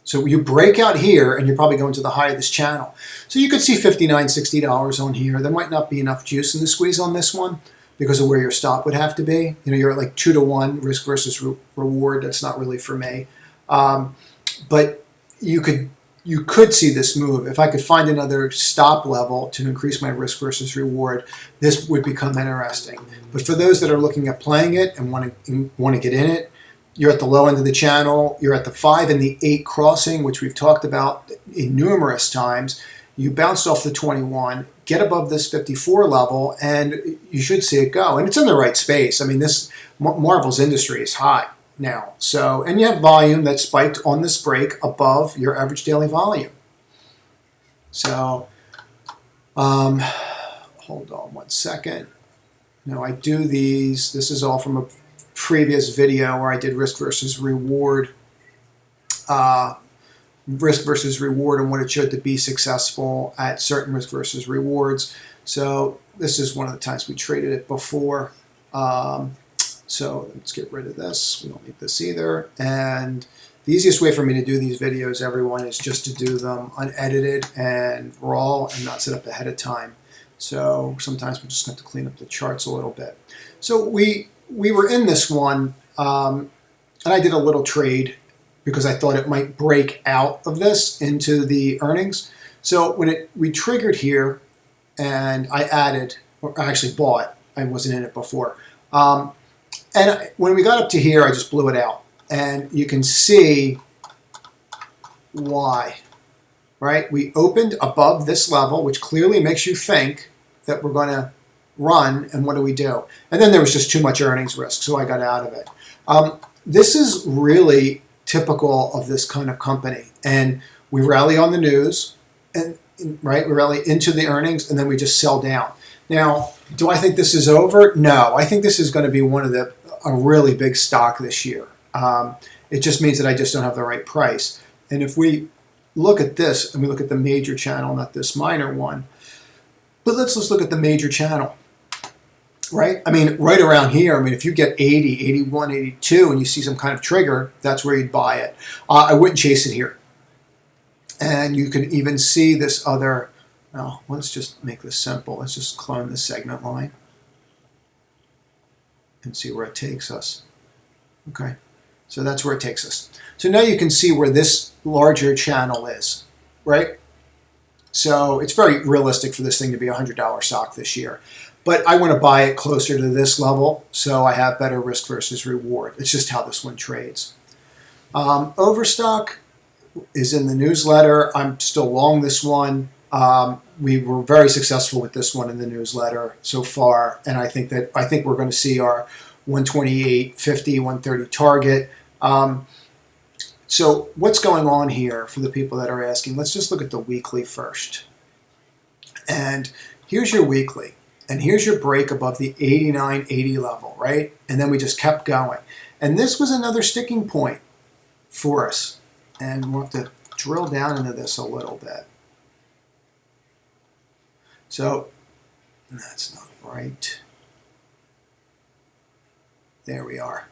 So you break out here, and you're probably going to the high of this channel. So you could see $59, $60 on here. There might not be enough juice in the squeeze on this one, because of where your stop would have to be. You know, you're at like 2-to-1 risk versus reward. That's not really for me. But you could see this move. If I could find another stop level to increase my risk versus reward, this would become interesting. But for those that are looking at playing it and want to get in it, you're at the low end of the channel. You're at the 5 and the 8 crossing, which we've talked about in numerous times. You bounced off the 21, get above this 54 level, and you should see it go. And it's in the right space. I mean, this Marvel's industry is high now. So, and you have volume that spiked on this break above your average daily volume. So, hold on one second. Now, I do these. This is all from a previous video where I did risk versus reward. Risk versus reward and what it showed to be successful at certain risk versus rewards. So this is one of the times we traded it before. So let's get rid of this. We don't need this either. And the easiest way for me to do these videos, everyone, is just to do them unedited and raw and not set up ahead of time. So sometimes we just have to clean up the charts a little bit. So we were in this one, and I did a little trade because I thought it might break out of this into the earnings. So when we triggered here, and I added, or I actually bought, I wasn't in it before. And when we got up to here, I just blew it out. And you can see why, right? We opened above this level, which clearly makes you think that we're going to run, and what do we do? And then there was just too much earnings risk, so I got out of it. This is really typical of this kind of company, and we rally on the news, and right, we rally into the earnings, and then we just sell down. Now, do I think this is over? No, I think this is going to be a really big stock this year. It just means that I just don't have the right price. And if we look at this, and we look at the major channel, not this minor one, but let's look at the major channel. Right? I mean, right around here, I mean, if you get 80, 81, 82, and you see some kind of trigger, that's where you'd buy it. I wouldn't chase it here. And you can even see this other, well, let's just make this simple. Let's just clone the segment line and see where it takes us. Okay, so that's where it takes us. So now you can see where this larger channel is, right? So it's very realistic for this thing to be a $100 stock this year. But I want to buy it closer to this level, so I have better risk versus reward. It's just how this one trades. Overstock is in the newsletter. I'm still long this one. We were very successful with this one in the newsletter so far, and I think we're going to see our 128.50, 130 target. So what's going on here for the people that are asking? Let's just look at the weekly first. And here's your weekly. And here's your break above the 89.80 level, right? And then we just kept going. And this was another sticking point for us. And we'll have to drill down into this a little bit. So, that's not right. There we are.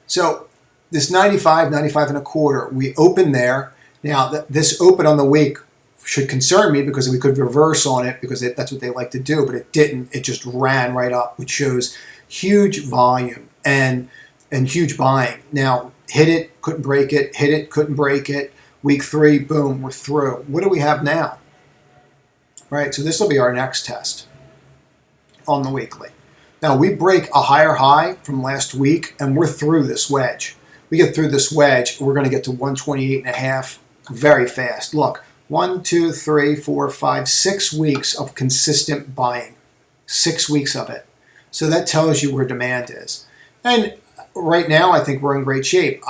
So this 95, 95 and a quarter, we opened there. Now this open on the week should concern me because we could reverse on it because that's what they like to do, but it didn't. It just ran right up, which shows huge volume and huge buying. Now hit it, couldn't break it, hit it, couldn't break it. Week 3, boom, we're through. What do we have now? Right, so this will be our next test on the weekly. Now we break a higher high from last week and we're through this wedge. We get through this wedge, we're going to get to 128.5 very fast. Look, 1, 2, 3, 4, 5, 6 weeks of consistent buying. 6 weeks of it. So that tells you where demand is. And right now, I think we're in great shape.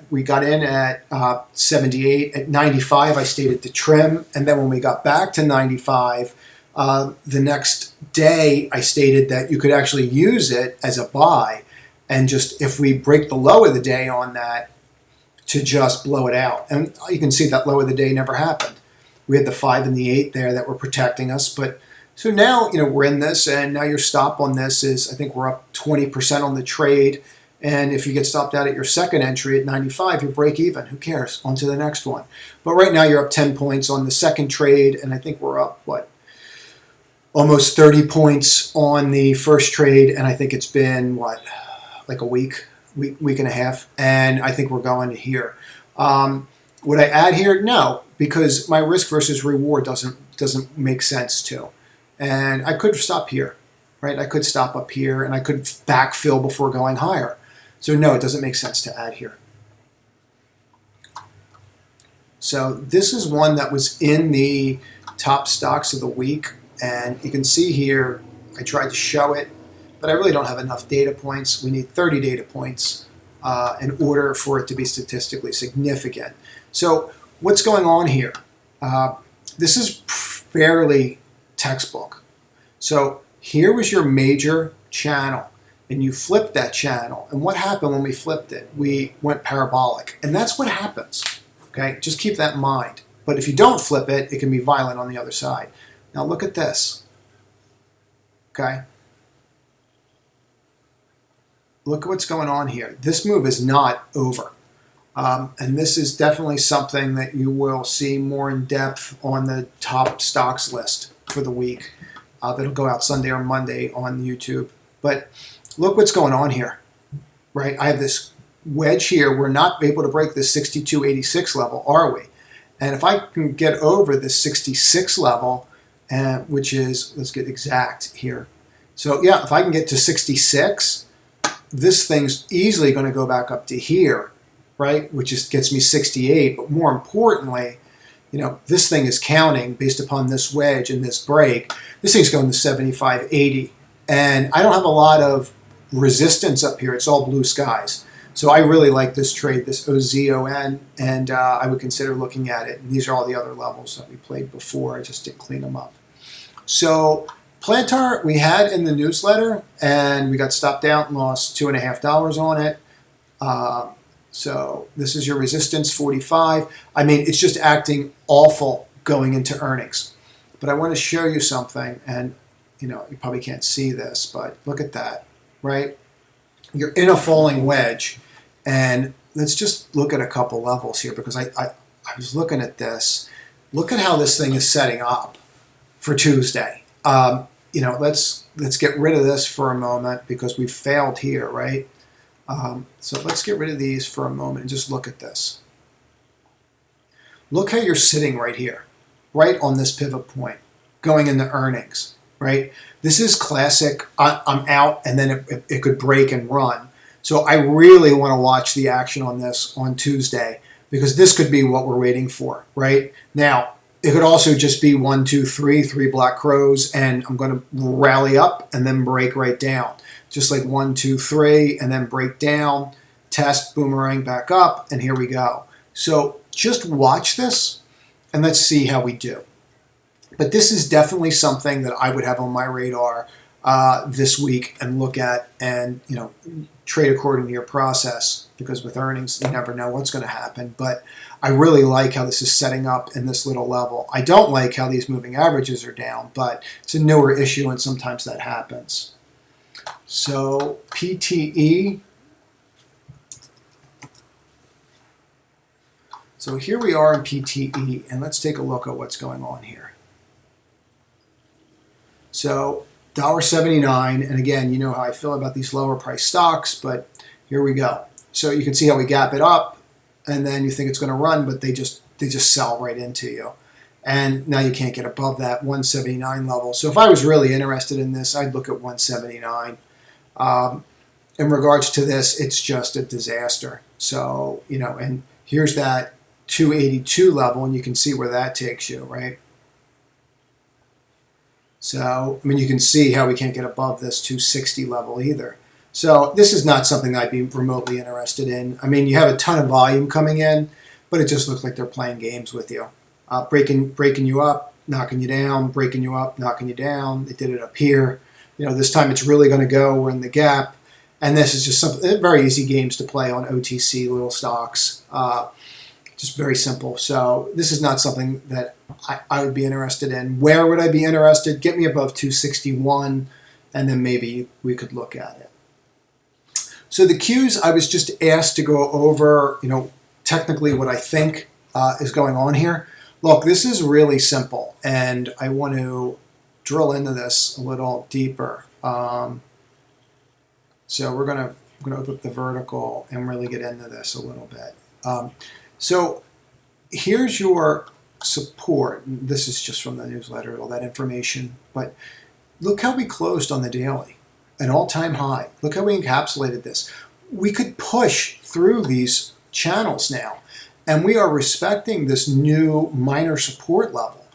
We got in at 78. At 95, I stayed at the trim. And then when we got back to 95, the next day, I stated that you could actually use it as a buy. And just if we break the low of the day on that, to just blow it out. And you can see that low of the day never happened. We had the 5 and the 8 there that were protecting us. But so now, we're in this, and now your stop on this is, I think we're up 20% on the trade. And if you get stopped out at your second entry at 95, you break even. Who cares? On to the next one. But right now you're up 10 points on the second trade, and I think we're up, almost 30 points on the first trade, and I think it's been, like a week and a half, and I think we're going to here. Would I add here? No, because my risk versus reward doesn't make sense to. And I could stop here, right? I could stop up here, and I could backfill before going higher. So no, it doesn't make sense to add here. So this is one that was in the top stocks of the week, and you can see here, I tried to show it, but I really don't have enough data points. We need 30 data points in order for it to be statistically significant. So what's going on here? This is fairly textbook. So here was your major channel, and you flipped that channel. And what happened when we flipped it? We went parabolic, and that's what happens. Okay, just keep that in mind. But if you don't flip it, it can be violent on the other side. Now look at this. Okay. Look at what's going on here. This move is not over. And this is definitely something that you will see more in depth on the top stocks list for the week. That'll go out Sunday or Monday on YouTube. But look what's going on here, right? I have this wedge here. We're not able to break this 62.86 level, are we? And if I can get over this 66 level, which is, let's get exact here. So yeah, if I can get to 66, this thing's easily going to go back up to here, right? Which just gets me 68. But more importantly, this thing is counting based upon this wedge and this break. This thing's going to 75, 80. And I don't have a lot of resistance up here. It's all blue skies. So I really like this trade, this OZON, and I would consider looking at it. And these are all the other levels that we played before. I just didn't clean them up. So Plantar we had in the newsletter, and we got stopped out and lost $2.50 on it. So this is your resistance, 45. I mean, it's just acting awful going into earnings. But I want to show you something, and you probably can't see this, but look at that, right? You're in a falling wedge, and let's just look at a couple levels here, because I was looking at this. Look at how this thing is setting up for Tuesday. Let's get rid of this for a moment because we've failed here, right? So let's get rid of these for a moment and just look at this. Look how you're sitting right here, right on this pivot point, going into earnings, right? This is classic, I'm out, and then it could break and run. So I really want to watch the action on this on Tuesday, because this could be what we're waiting for, right? Now, it could also just be 1, 2, 3, 3 black crows, and I'm going to rally up and then break right down. Just like 1, 2, 3, and then break down, test, boomerang back up, and here we go. So just watch this, and let's see how we do. But this is definitely something that I would have on my radar this week and look at, and trade according to your process, because with earnings you never know what's going to happen. But I really like how this is setting up in this little level. I don't like how these moving averages are down, but it's a newer issue and sometimes that happens. So PTE, So here we are in PTE, and let's take a look at what's going on here. So $1.79, and again, you know how I feel about these lower price stocks, but here we go. So you can see how we gap it up, and then you think it's going to run, but they just sell right into you. And now you can't get above that 179 level. So if I was really interested in this, I'd look at 179. In regards to this, it's just a disaster. So, you know, and here's that 282 level, and you can see where that takes you, right? So, I mean, you can see how we can't get above this 260 level either. So this is not something I'd be remotely interested in. I mean, you have a ton of volume coming in, but it just looks like they're playing games with you. Breaking you up, knocking you down, breaking you up, knocking you down. They did it up here. You know, this time it's really going to go. We're in the gap. And this is just something, very easy games to play on OTC, little stocks. Just very simple. So this is not something that I would be interested in. Where would I be interested? Get me above 261, and then maybe we could look at it. So the Qs, I was just asked to go over, you know, technically what I think is going on here. Look, this is really simple, and I want to drill into this a little deeper. So we're gonna open up the vertical and really get into this a little bit. So here's your support. This is just from the newsletter, all that information. But look how we closed on the daily, an all-time high. Look how we encapsulated this. We could push through these channels now, and we are respecting this new minor support level.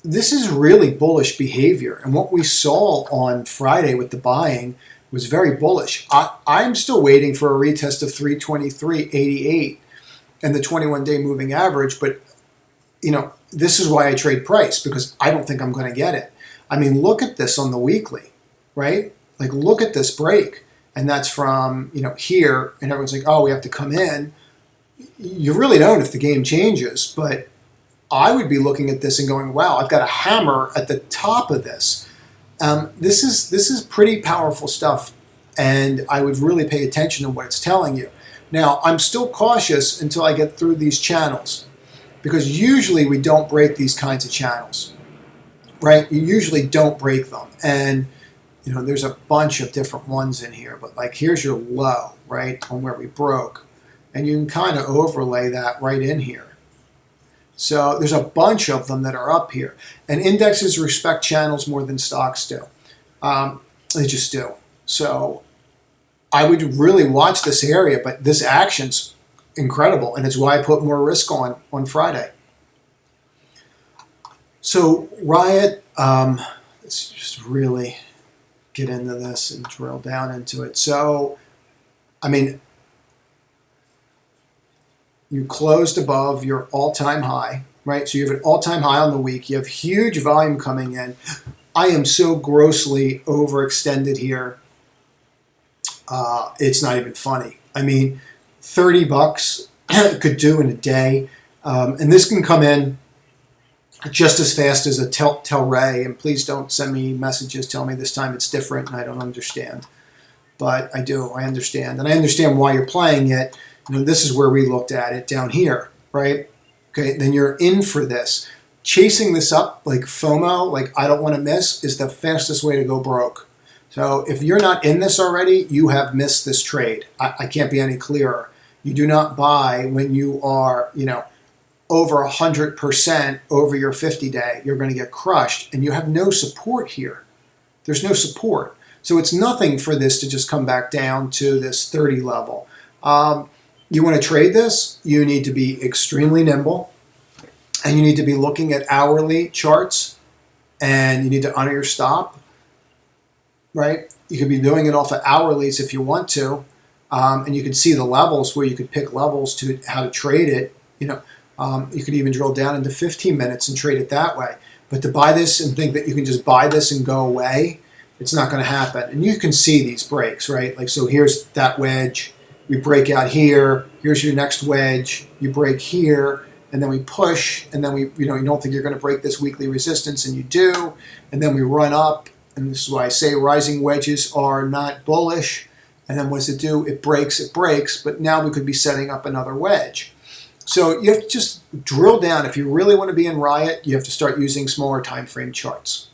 This is really bullish behavior, and what we saw on Friday with the buying was very bullish. I'm still waiting for a retest of 323.88 and the 21-day moving average, but you know, this is why I trade price, because I don't think I'm going to get it. I mean, look at this on the weekly, right? Like, look at this break, and that's from, you know, here, and everyone's like, oh, we have to come in. You really don't if the game changes, but I would be looking at this and going, wow, I've got a hammer at the top of this. This is pretty powerful stuff, and I would really pay attention to what it's telling you. Now, I'm still cautious until I get through these channels, because usually we don't break these kinds of channels, right? You usually don't break them, and you know, there's a bunch of different ones in here, but like here's your low, right, on where we broke, and you can kind of overlay that right in here. So there's a bunch of them that are up here. And indexes respect channels more than stocks do. They just do. So I would really watch this area, but this action's incredible, and it's why I put more risk on Friday. So Riot, let's just really get into this and drill down into it. So, I mean, you closed above your all-time high, right? So you have an all-time high on the week. You have huge volume coming in. I am so grossly overextended here. It's not even funny. I mean, $30 could do in a day. And this can come in just as fast as a Ray. And please don't send me messages telling me this time it's different and I don't understand. But I do. I understand. And I understand why you're playing it. You know, this is where we looked at it down here, right? Okay, then you're in for this. Chasing this up like FOMO, like I don't want to miss, is the fastest way to go broke. So if you're not in this already, you have missed this trade. I can't be any clearer. You do not buy when you are, you know, over 100% over your 50-day. You're going to get crushed, and you have no support here. There's no support. So it's nothing for this to just come back down to this 30 level. You want to trade this, you need to be extremely nimble, and you need to be looking at hourly charts, and you need to honor your stop, right? You could be doing it off of hourlies if you want to, and you can see the levels where you could pick levels to how to trade it. You know, you could even drill down into 15 minutes and trade it that way. But to buy this and think that you can just buy this and go away, it's not going to happen. And you can see these breaks, right? Like, so here's that wedge. We break out here. Here's your next wedge. You break here, and then we push, and then we, you know, you don't think you're going to break this weekly resistance, and you do, and then we run up, and this is why I say rising wedges are not bullish. And then what does it do? It breaks, but now we could be setting up another wedge. So you have to just drill down. If you really want to be in Riot, you have to start using smaller time frame charts.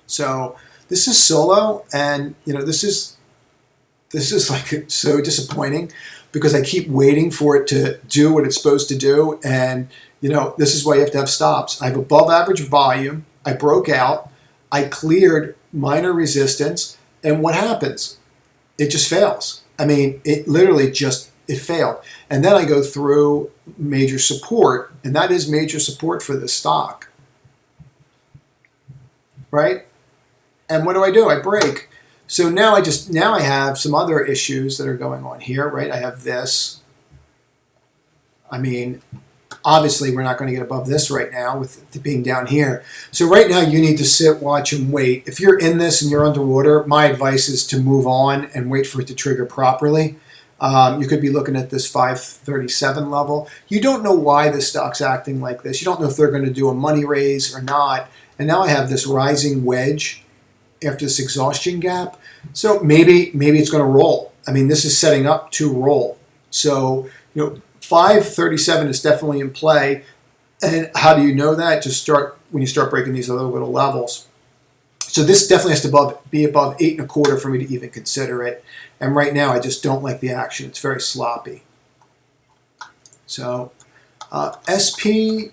So this is solo, and this is like so disappointing because I keep waiting for it to do what it's supposed to do, and this is why you have to have stops. I have above average volume. I broke out. I cleared minor resistance, and what happens? It just fails. I mean, it literally just failed. And then I go through major support, and that is major support for this stock, right? And what do? I break. So now I have some other issues that are going on here, right? I have this. I mean, obviously we're not going to get above this right now with it being down here. So right now you need to sit, watch, and wait. If you're in this and you're underwater, my advice is to move on and wait for it to trigger properly. You could be looking at this 537 level. You don't know why this stock's acting like this. You don't know if they're going to do a money raise or not. And now I have this rising wedge after this exhaustion gap. So maybe it's going to roll. I mean, this is setting up to roll. So, 537 is definitely in play. And how do you know that? Just start when you start breaking these other little levels. So this definitely has to be above 8.25 for me to even consider it. And right now, I just don't like the action. It's very sloppy. So SPWR,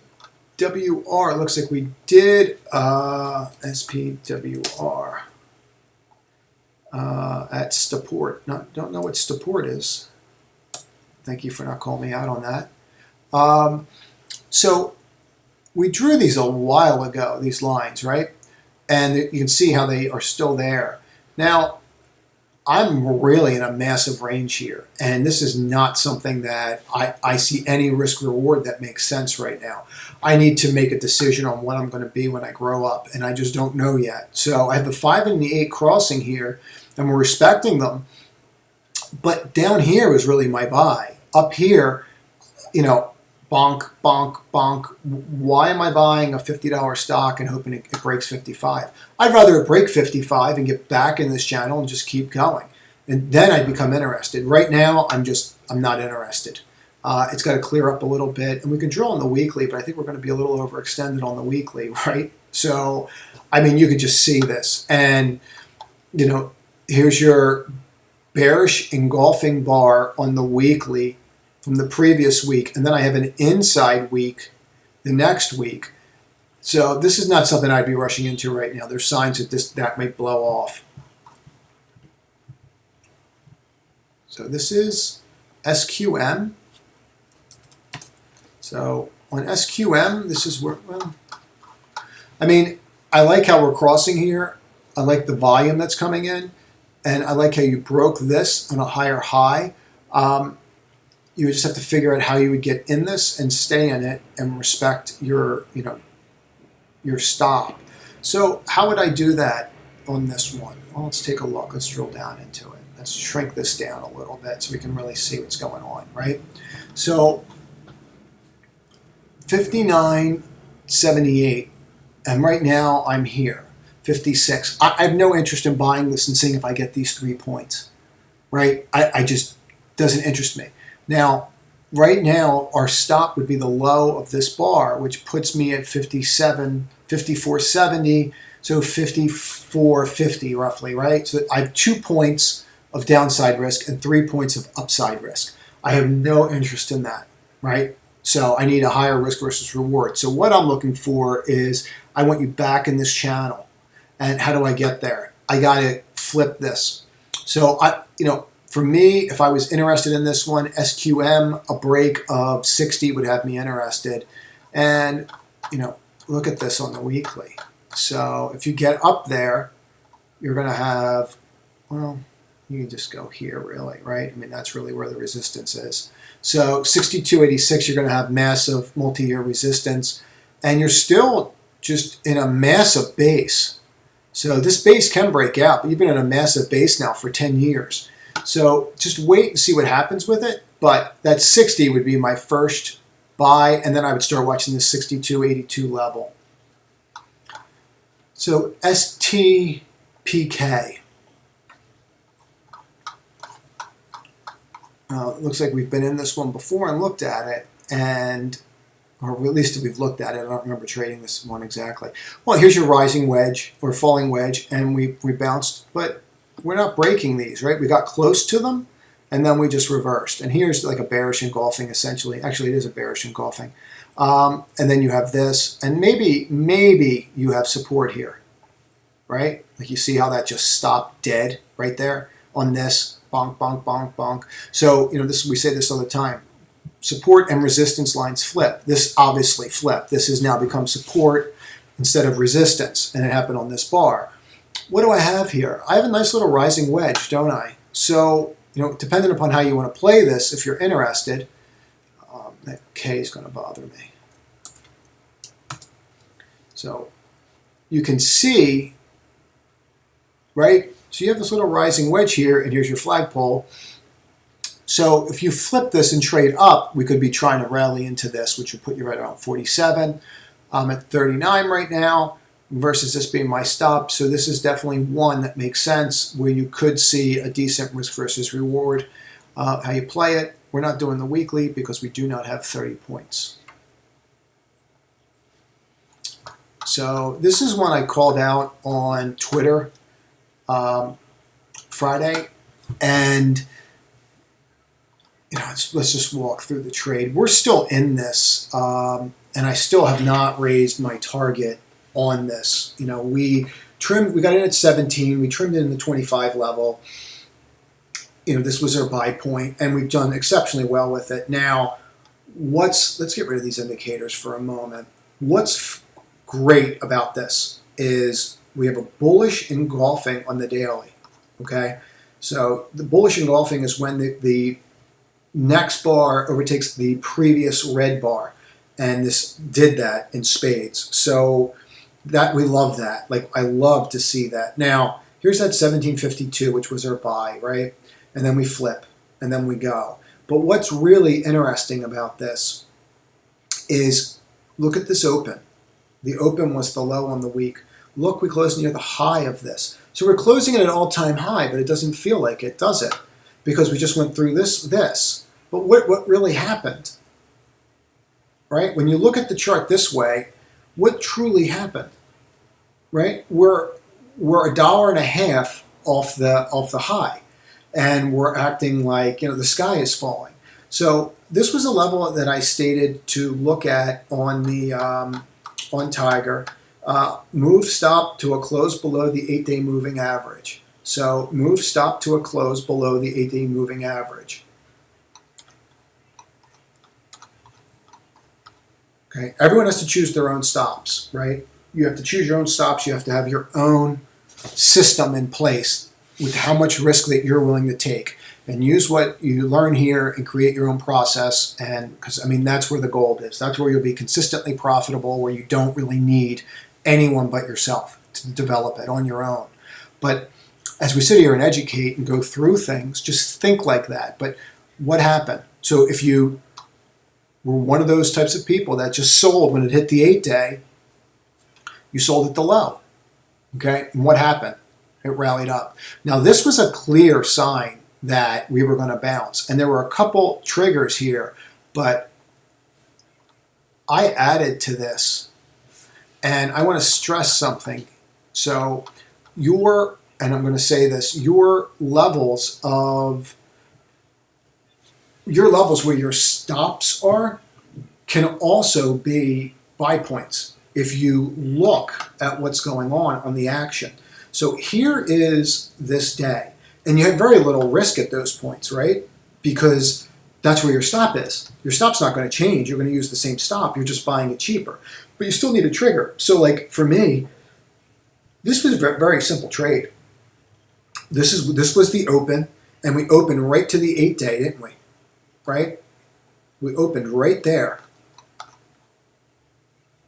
looks like we did SPWR at Staport. Don't know what Staport is. Thank you for not calling me out on that. So we drew these a while ago, these lines, right? And you can see how they are still there. Now, I'm really in a massive range here, and this is not something that I see any risk reward that makes sense right now. I need to make a decision on what I'm going to be when I grow up, and I just don't know yet. So I have the 5 and the 8 crossing here, and we're respecting them. But down here was really my buy. Up here, bonk, bonk, bonk. Why am I buying a $50 stock and hoping it breaks 55? I'd rather it break 55 and get back in this channel and just keep going. And then I'd become interested. Right now, I'm not interested. It's got to clear up a little bit. And we can drill on the weekly, but I think we're going to be a little overextended on the weekly, right? So, I mean, you could just see this. And, here's your bearish engulfing bar on the weekly from the previous week, and then I have an inside week the next week. So this is not something I'd be rushing into right now. There's signs that might blow off. So this is SQM. So on SQM, this is where, I mean, I like how we're crossing here. I like the volume that's coming in, and I like how you broke this on a higher high. You would just have to figure out how you would get in this and stay in it and respect your stop. So how would I do that on this one? Well, let's take a look. Let's drill down into it. Let's shrink this down a little bit so we can really see what's going on, right? So 59.78, and right now I'm here, 56. I have no interest in buying this and seeing if I get these 3 points, right? I just doesn't interest me. Now, right now, our stop would be the low of this bar, which puts me at 54.70, so 54.50 roughly, right? So I have 2 points of downside risk and 3 points of upside risk. I have no interest in that, right? So I need a higher risk versus reward. So what I'm looking for is I want you back in this channel. And how do I get there? I got to flip this. So for me, if I was interested in this one, SQM, a break of 60 would have me interested. And, look at this on the weekly. So if you get up there, you're going to have, well, you can just go here really, right? I mean, that's really where the resistance is. So 62.86, you're going to have massive multi-year resistance. And you're still just in a massive base. So this base can break out, but you've been in a massive base now for 10 years. So just wait and see what happens with it. But that 60 would be my first buy, and then I would start watching the 62.82 level. So STPK. It looks like we've been in this one before and looked at it, and or at least we've looked at it. I don't remember trading this one exactly. Well, here's your rising wedge or falling wedge, and we bounced, but we're not breaking these, right? We got close to them, and then we just reversed. And here's like a bearish engulfing, essentially. Actually, it is a bearish engulfing. And then you have this, and maybe you have support here, right? Like you see how that just stopped dead right there on this. Bonk, bonk, bonk, bonk. So, this, we say this all the time. Support and resistance lines flip. This obviously flipped. This has now become support instead of resistance, and it happened on this bar. What do I have here? I have a nice little rising wedge, don't I? So, depending upon how you want to play this, if you're interested, that K is going to bother me. So, you can see, right? So you have this little rising wedge here, and here's your flagpole. So if you flip this and trade up, we could be trying to rally into this, which would put you right around 47. I'm at 39 right now, versus this being my stop. So this is definitely one that makes sense, where you could see a decent risk versus reward. How you play it. We're not doing the weekly because we do not have 30 points. So this is one I called out on Twitter Friday, and let's just walk through the trade. We're still in this, and I still have not raised my target on this. We got in at 17, we trimmed in the 25 level. This was our buy point, and we've done exceptionally well with it. Now, let's get rid of these indicators for a moment. What's great about this is we have a bullish engulfing on the daily. Okay, so the bullish engulfing is when the next bar overtakes the previous red bar, and this did that in spades. So that we love that. Like, I love to see that. Now, here's that 1752, which was our buy, right? And then we flip, and then we go. But what's really interesting about this is look at this open. The open was the low on the week. Look, we closed near the high of this. So we're closing at an all-time high, but it doesn't feel like it, does it? Because we just went through this. But what really happened, right? When you look at the chart this way, what truly happened, right? We're $1.50 off the high, and we're acting like the sky is falling. So this was a level that I stated to look at on the on Tiger. Move stop to a close below the 8-day moving average. So move stop to a close below the 8-day moving average. Okay, everyone has to choose their own stops, right? You have to choose your own stops. You have to have your own system in place with how much risk that you're willing to take, and use what you learn here and create your own process. And because that's where the gold is. That's where you'll be consistently profitable, where you don't really need anyone but yourself to develop it on your own. But as we sit here and educate and go through things, just think like that. But what happened? So if you were one of those types of people that just sold when it hit the 8-day, you sold at the low. Okay, and what happened? It rallied up. Now this was a clear sign that we were going to bounce, and there were a couple triggers here, but I added to this. And I want to stress something. So and I'm going to say this, your levels where your stops are can also be buy points if you look at what's going on the action. So here is this day, and you have very little risk at those points, right? Because that's where your stop is. Your stop's not going to change. You're going to use the same stop. You're just buying it cheaper. But you still need a trigger. So like for me, this was a very simple trade. This was the open, and we opened right to the 8-day, didn't we? Right? We opened right there.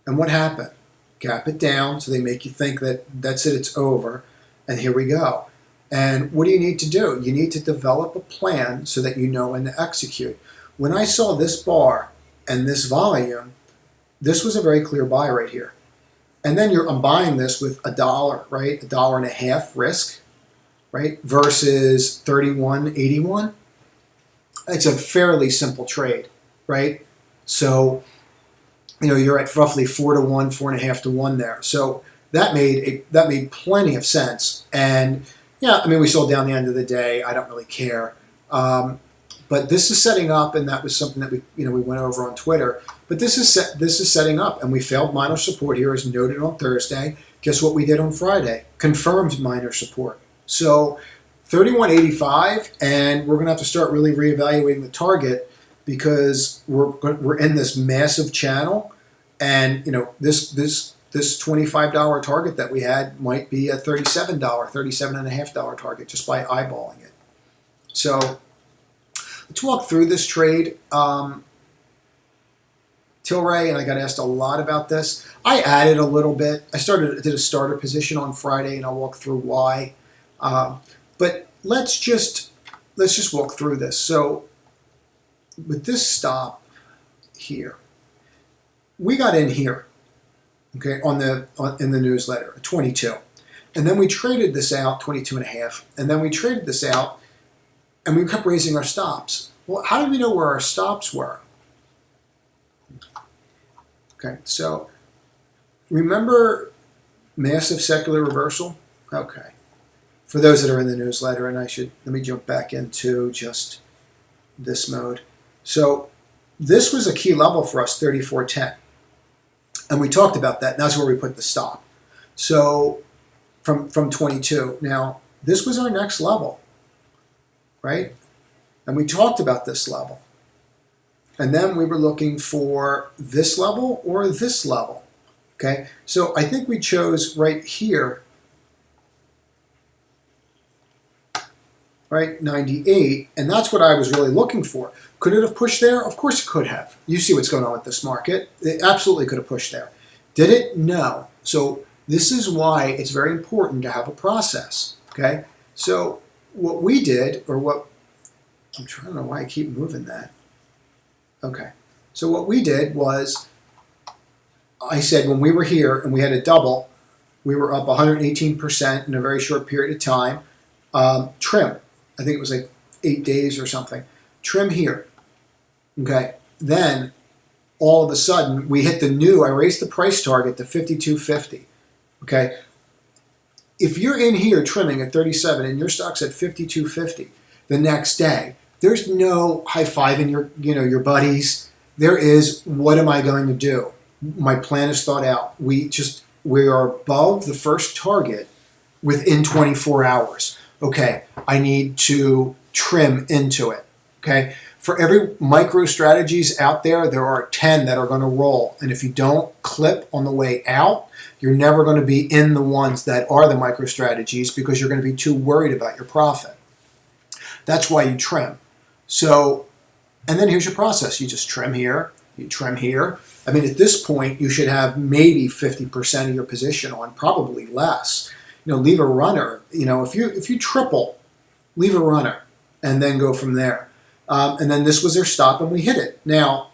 And what happened? Gap it down, so they make you think that that's it, it's over. And here we go. And what do you need to do? You need to develop a plan so that you know when to execute. When I saw this bar and this volume, this was a very clear buy right here. And then I'm buying this with $1, right? $1.50 risk, right? Versus 31.81. it's a fairly simple trade, right? So, you're at roughly 4 to 1, 4.5 to 1 there. So that made plenty of sense. And yeah, I mean, we sold down the end of the day. I don't really care. But this is setting up, and that was something that we went over on Twitter. But this is setting up, and we failed minor support here, as noted on Thursday. Guess what we did on Friday? Confirmed minor support. So 31.85, and we're going to have to start really reevaluating the target because we're in this massive channel, and this $25 target that we had might be a $37.5 target just by eyeballing it. So let's walk through this trade. Tilray, and I got asked a lot about this. I added a little bit. I did a starter position on Friday, and I'll walk through why. But let's just walk through this. So with this stop here, we got in here, okay, in the newsletter, 22, and then we traded this out 22.5, and then we traded this out, and we kept raising our stops. Well, how did we know where our stops were? Okay, so remember massive secular reversal? Okay. For those that are in the newsletter, and let me jump back into just this mode. So this was a key level for us, 34.10. And we talked about that, and that's where we put the stop. So from 22. Now, this was our next level, right? And we talked about this level. And then we were looking for this level or this level, okay? So I think we chose right here, right, 98, and that's what I was really looking for. Could it have pushed there? Of course it could have. You see what's going on with this market. It absolutely could have pushed there. Did it? No. So this is why it's very important to have a process, okay? So what we did, I'm trying to know why I keep moving that. Okay, so what we did was, I said when we were here and we had a double, we were up 118% in a very short period of time. Trim, I think it was like 8 days or something. Trim here, okay? Then, all of a sudden, we hit I raised the price target to 52.50, okay? If you're in here trimming at 37 and your stock's at 52.50 the next day, there's no high-fiving your buddies. There is, what am I going to do? My plan is thought out. We are above the first target within 24 hours. Okay, I need to trim into it. Okay, for every micro strategies out there, there are 10 that are going to roll. And if you don't clip on the way out, you're never going to be in the ones that are the micro strategies because you're going to be too worried about your profit. That's why you trim. So, and then here's your process. You just trim here, you trim here. I mean, at this point, you should have maybe 50% of your position on, probably less. Leave a runner. If you triple, leave a runner, and then go from there. And then this was their stop, and we hit it. Now,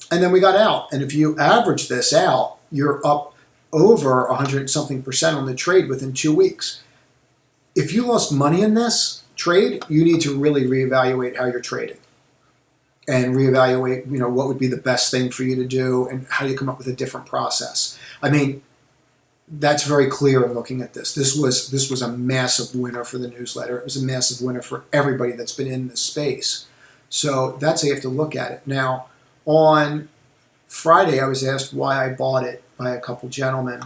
and then we got out. And if you average this out, you're up over 100-something% on the trade within 2 weeks. If you lost money in this trade, you need to really reevaluate how you're trading and reevaluate, what would be the best thing for you to do and how you come up with a different process. I mean, that's very clear in looking at this. This was a massive winner for the newsletter. It was a massive winner for everybody that's been in this space. So that's how you have to look at it. Now, on Friday, I was asked why I bought it by a couple gentlemen.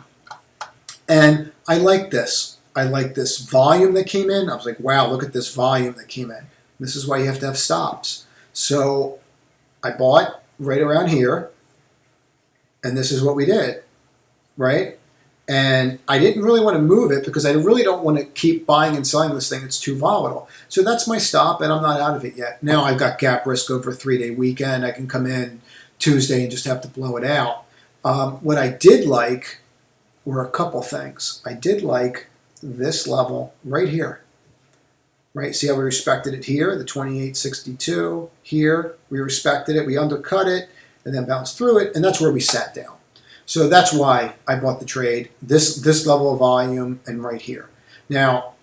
And I like this. I like this volume that came in. I was like, wow, look at this volume that came in. This is why you have to have stops. So I bought right around here, and this is what we did, right? And I didn't really want to move it because I really don't want to keep buying and selling this thing. It's too volatile. So that's my stop, and I'm not out of it yet. Now I've got gap risk over a 3-day weekend. I can come in Tuesday and just have to blow it out. What I did like were a couple things. I did like this level right here, right? See how we respected it here, the 28.62 here. We respected it, we undercut it, and then bounced through it, and that's where we sat down. So that's why I bought the trade, this level of volume and right here. Now,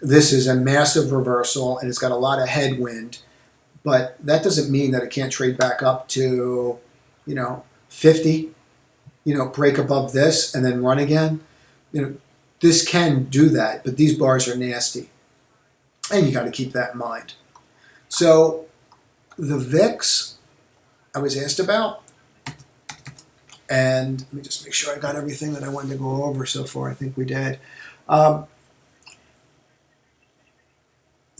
this is a massive reversal, and it's got a lot of headwind, but that doesn't mean that it can't trade back up to, 50, break above this and then run again. This can do that, but these bars are nasty. And you got to keep that in mind. So the VIX I was asked about, and let me just make sure I got everything that I wanted to go over so far. I think we did. Let's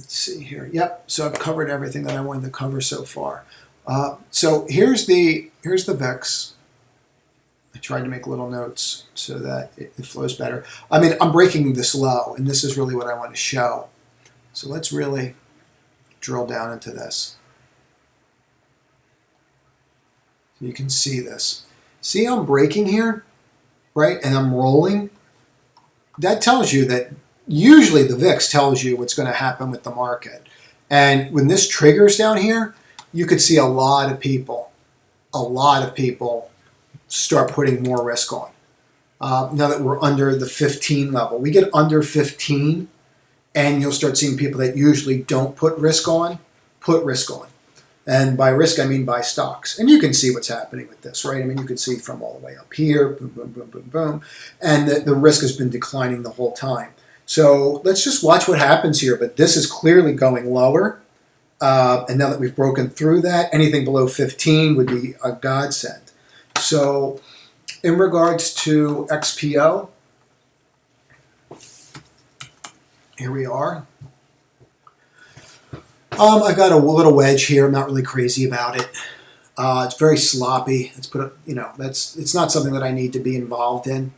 see here. Yep, so I've covered everything that I wanted to cover so far. So here's the VIX. I tried to make little notes so that it flows better. I mean, I'm breaking this low, and this is really what I want to show. So let's really drill down into this. So you can see this. See how I'm breaking here, right? And I'm rolling. That tells you that usually the VIX tells you what's going to happen with the market. And when this triggers down here, you could see a lot of people start putting more risk on. Now that we're under the 15 level. We get under 15 and you'll start seeing people that usually don't put risk on, put risk on. And by risk, I mean buy stocks. And you can see what's happening with this, right? I mean, you can see from all the way up here, boom, boom, boom, boom, boom. And the risk has been declining the whole time. So let's just watch what happens here. But this is clearly going lower. And now that we've broken through that, anything below 15 would be a godsend. So in regards to XPO, here we are. I've got a little wedge here. I'm not really crazy about it. It's very sloppy. It's it's not something that I need to be involved in.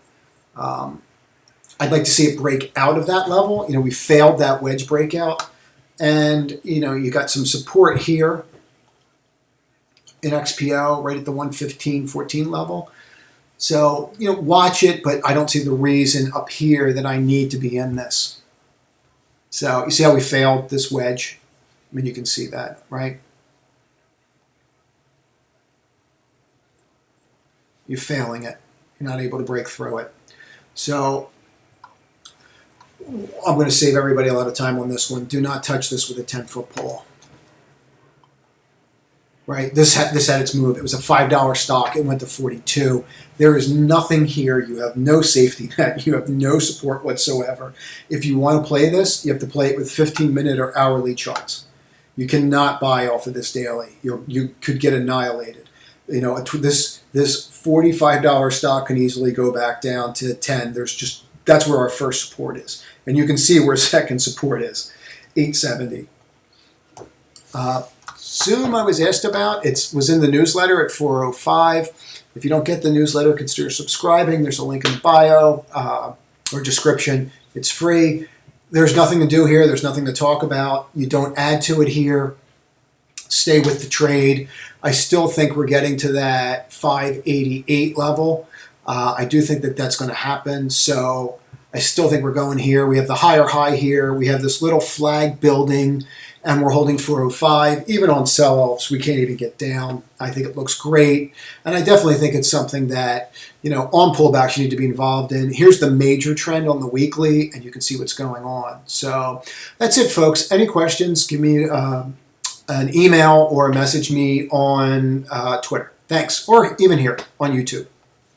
I'd like to see it break out of that level. We failed that wedge breakout, and you got some support here in XPO right at the 115.14 level. So watch it, but I don't see the reason up here that I need to be in this. So you see how we failed this wedge? I mean, you can see that, right? You're failing it. You're not able to break through it. So I'm going to save everybody a lot of time on this one. Do not touch this with a 10-foot pole. Right? This had its move. It was a $5 stock. It went to 42. There is nothing here. You have no safety net. You have no support whatsoever. If you want to play this, you have to play it with 15-minute or hourly charts. You cannot buy off of this daily. You could get annihilated. This $45 stock can easily go back down to 10. That's where our first support is. And you can see where second support is, 870. Zoom I was asked about. It was in the newsletter at 4:05. If you don't get the newsletter, consider subscribing. There's a link in the bio or description. It's free. There's nothing to do here. There's nothing to talk about. You don't add to it here. Stay with the trade. I still think we're getting to that 588 level. I do think that that's going to happen. So I still think we're going here. We have the higher high here. We have this little flag building, and we're holding 405. Even on sell-offs, we can't even get down. I think it looks great. And I definitely think it's something that, on pullbacks you need to be involved in. Here's the major trend on the weekly, and you can see what's going on. So that's it, folks. Any questions, give me an email or message me on Twitter. Thanks. Or even here on YouTube.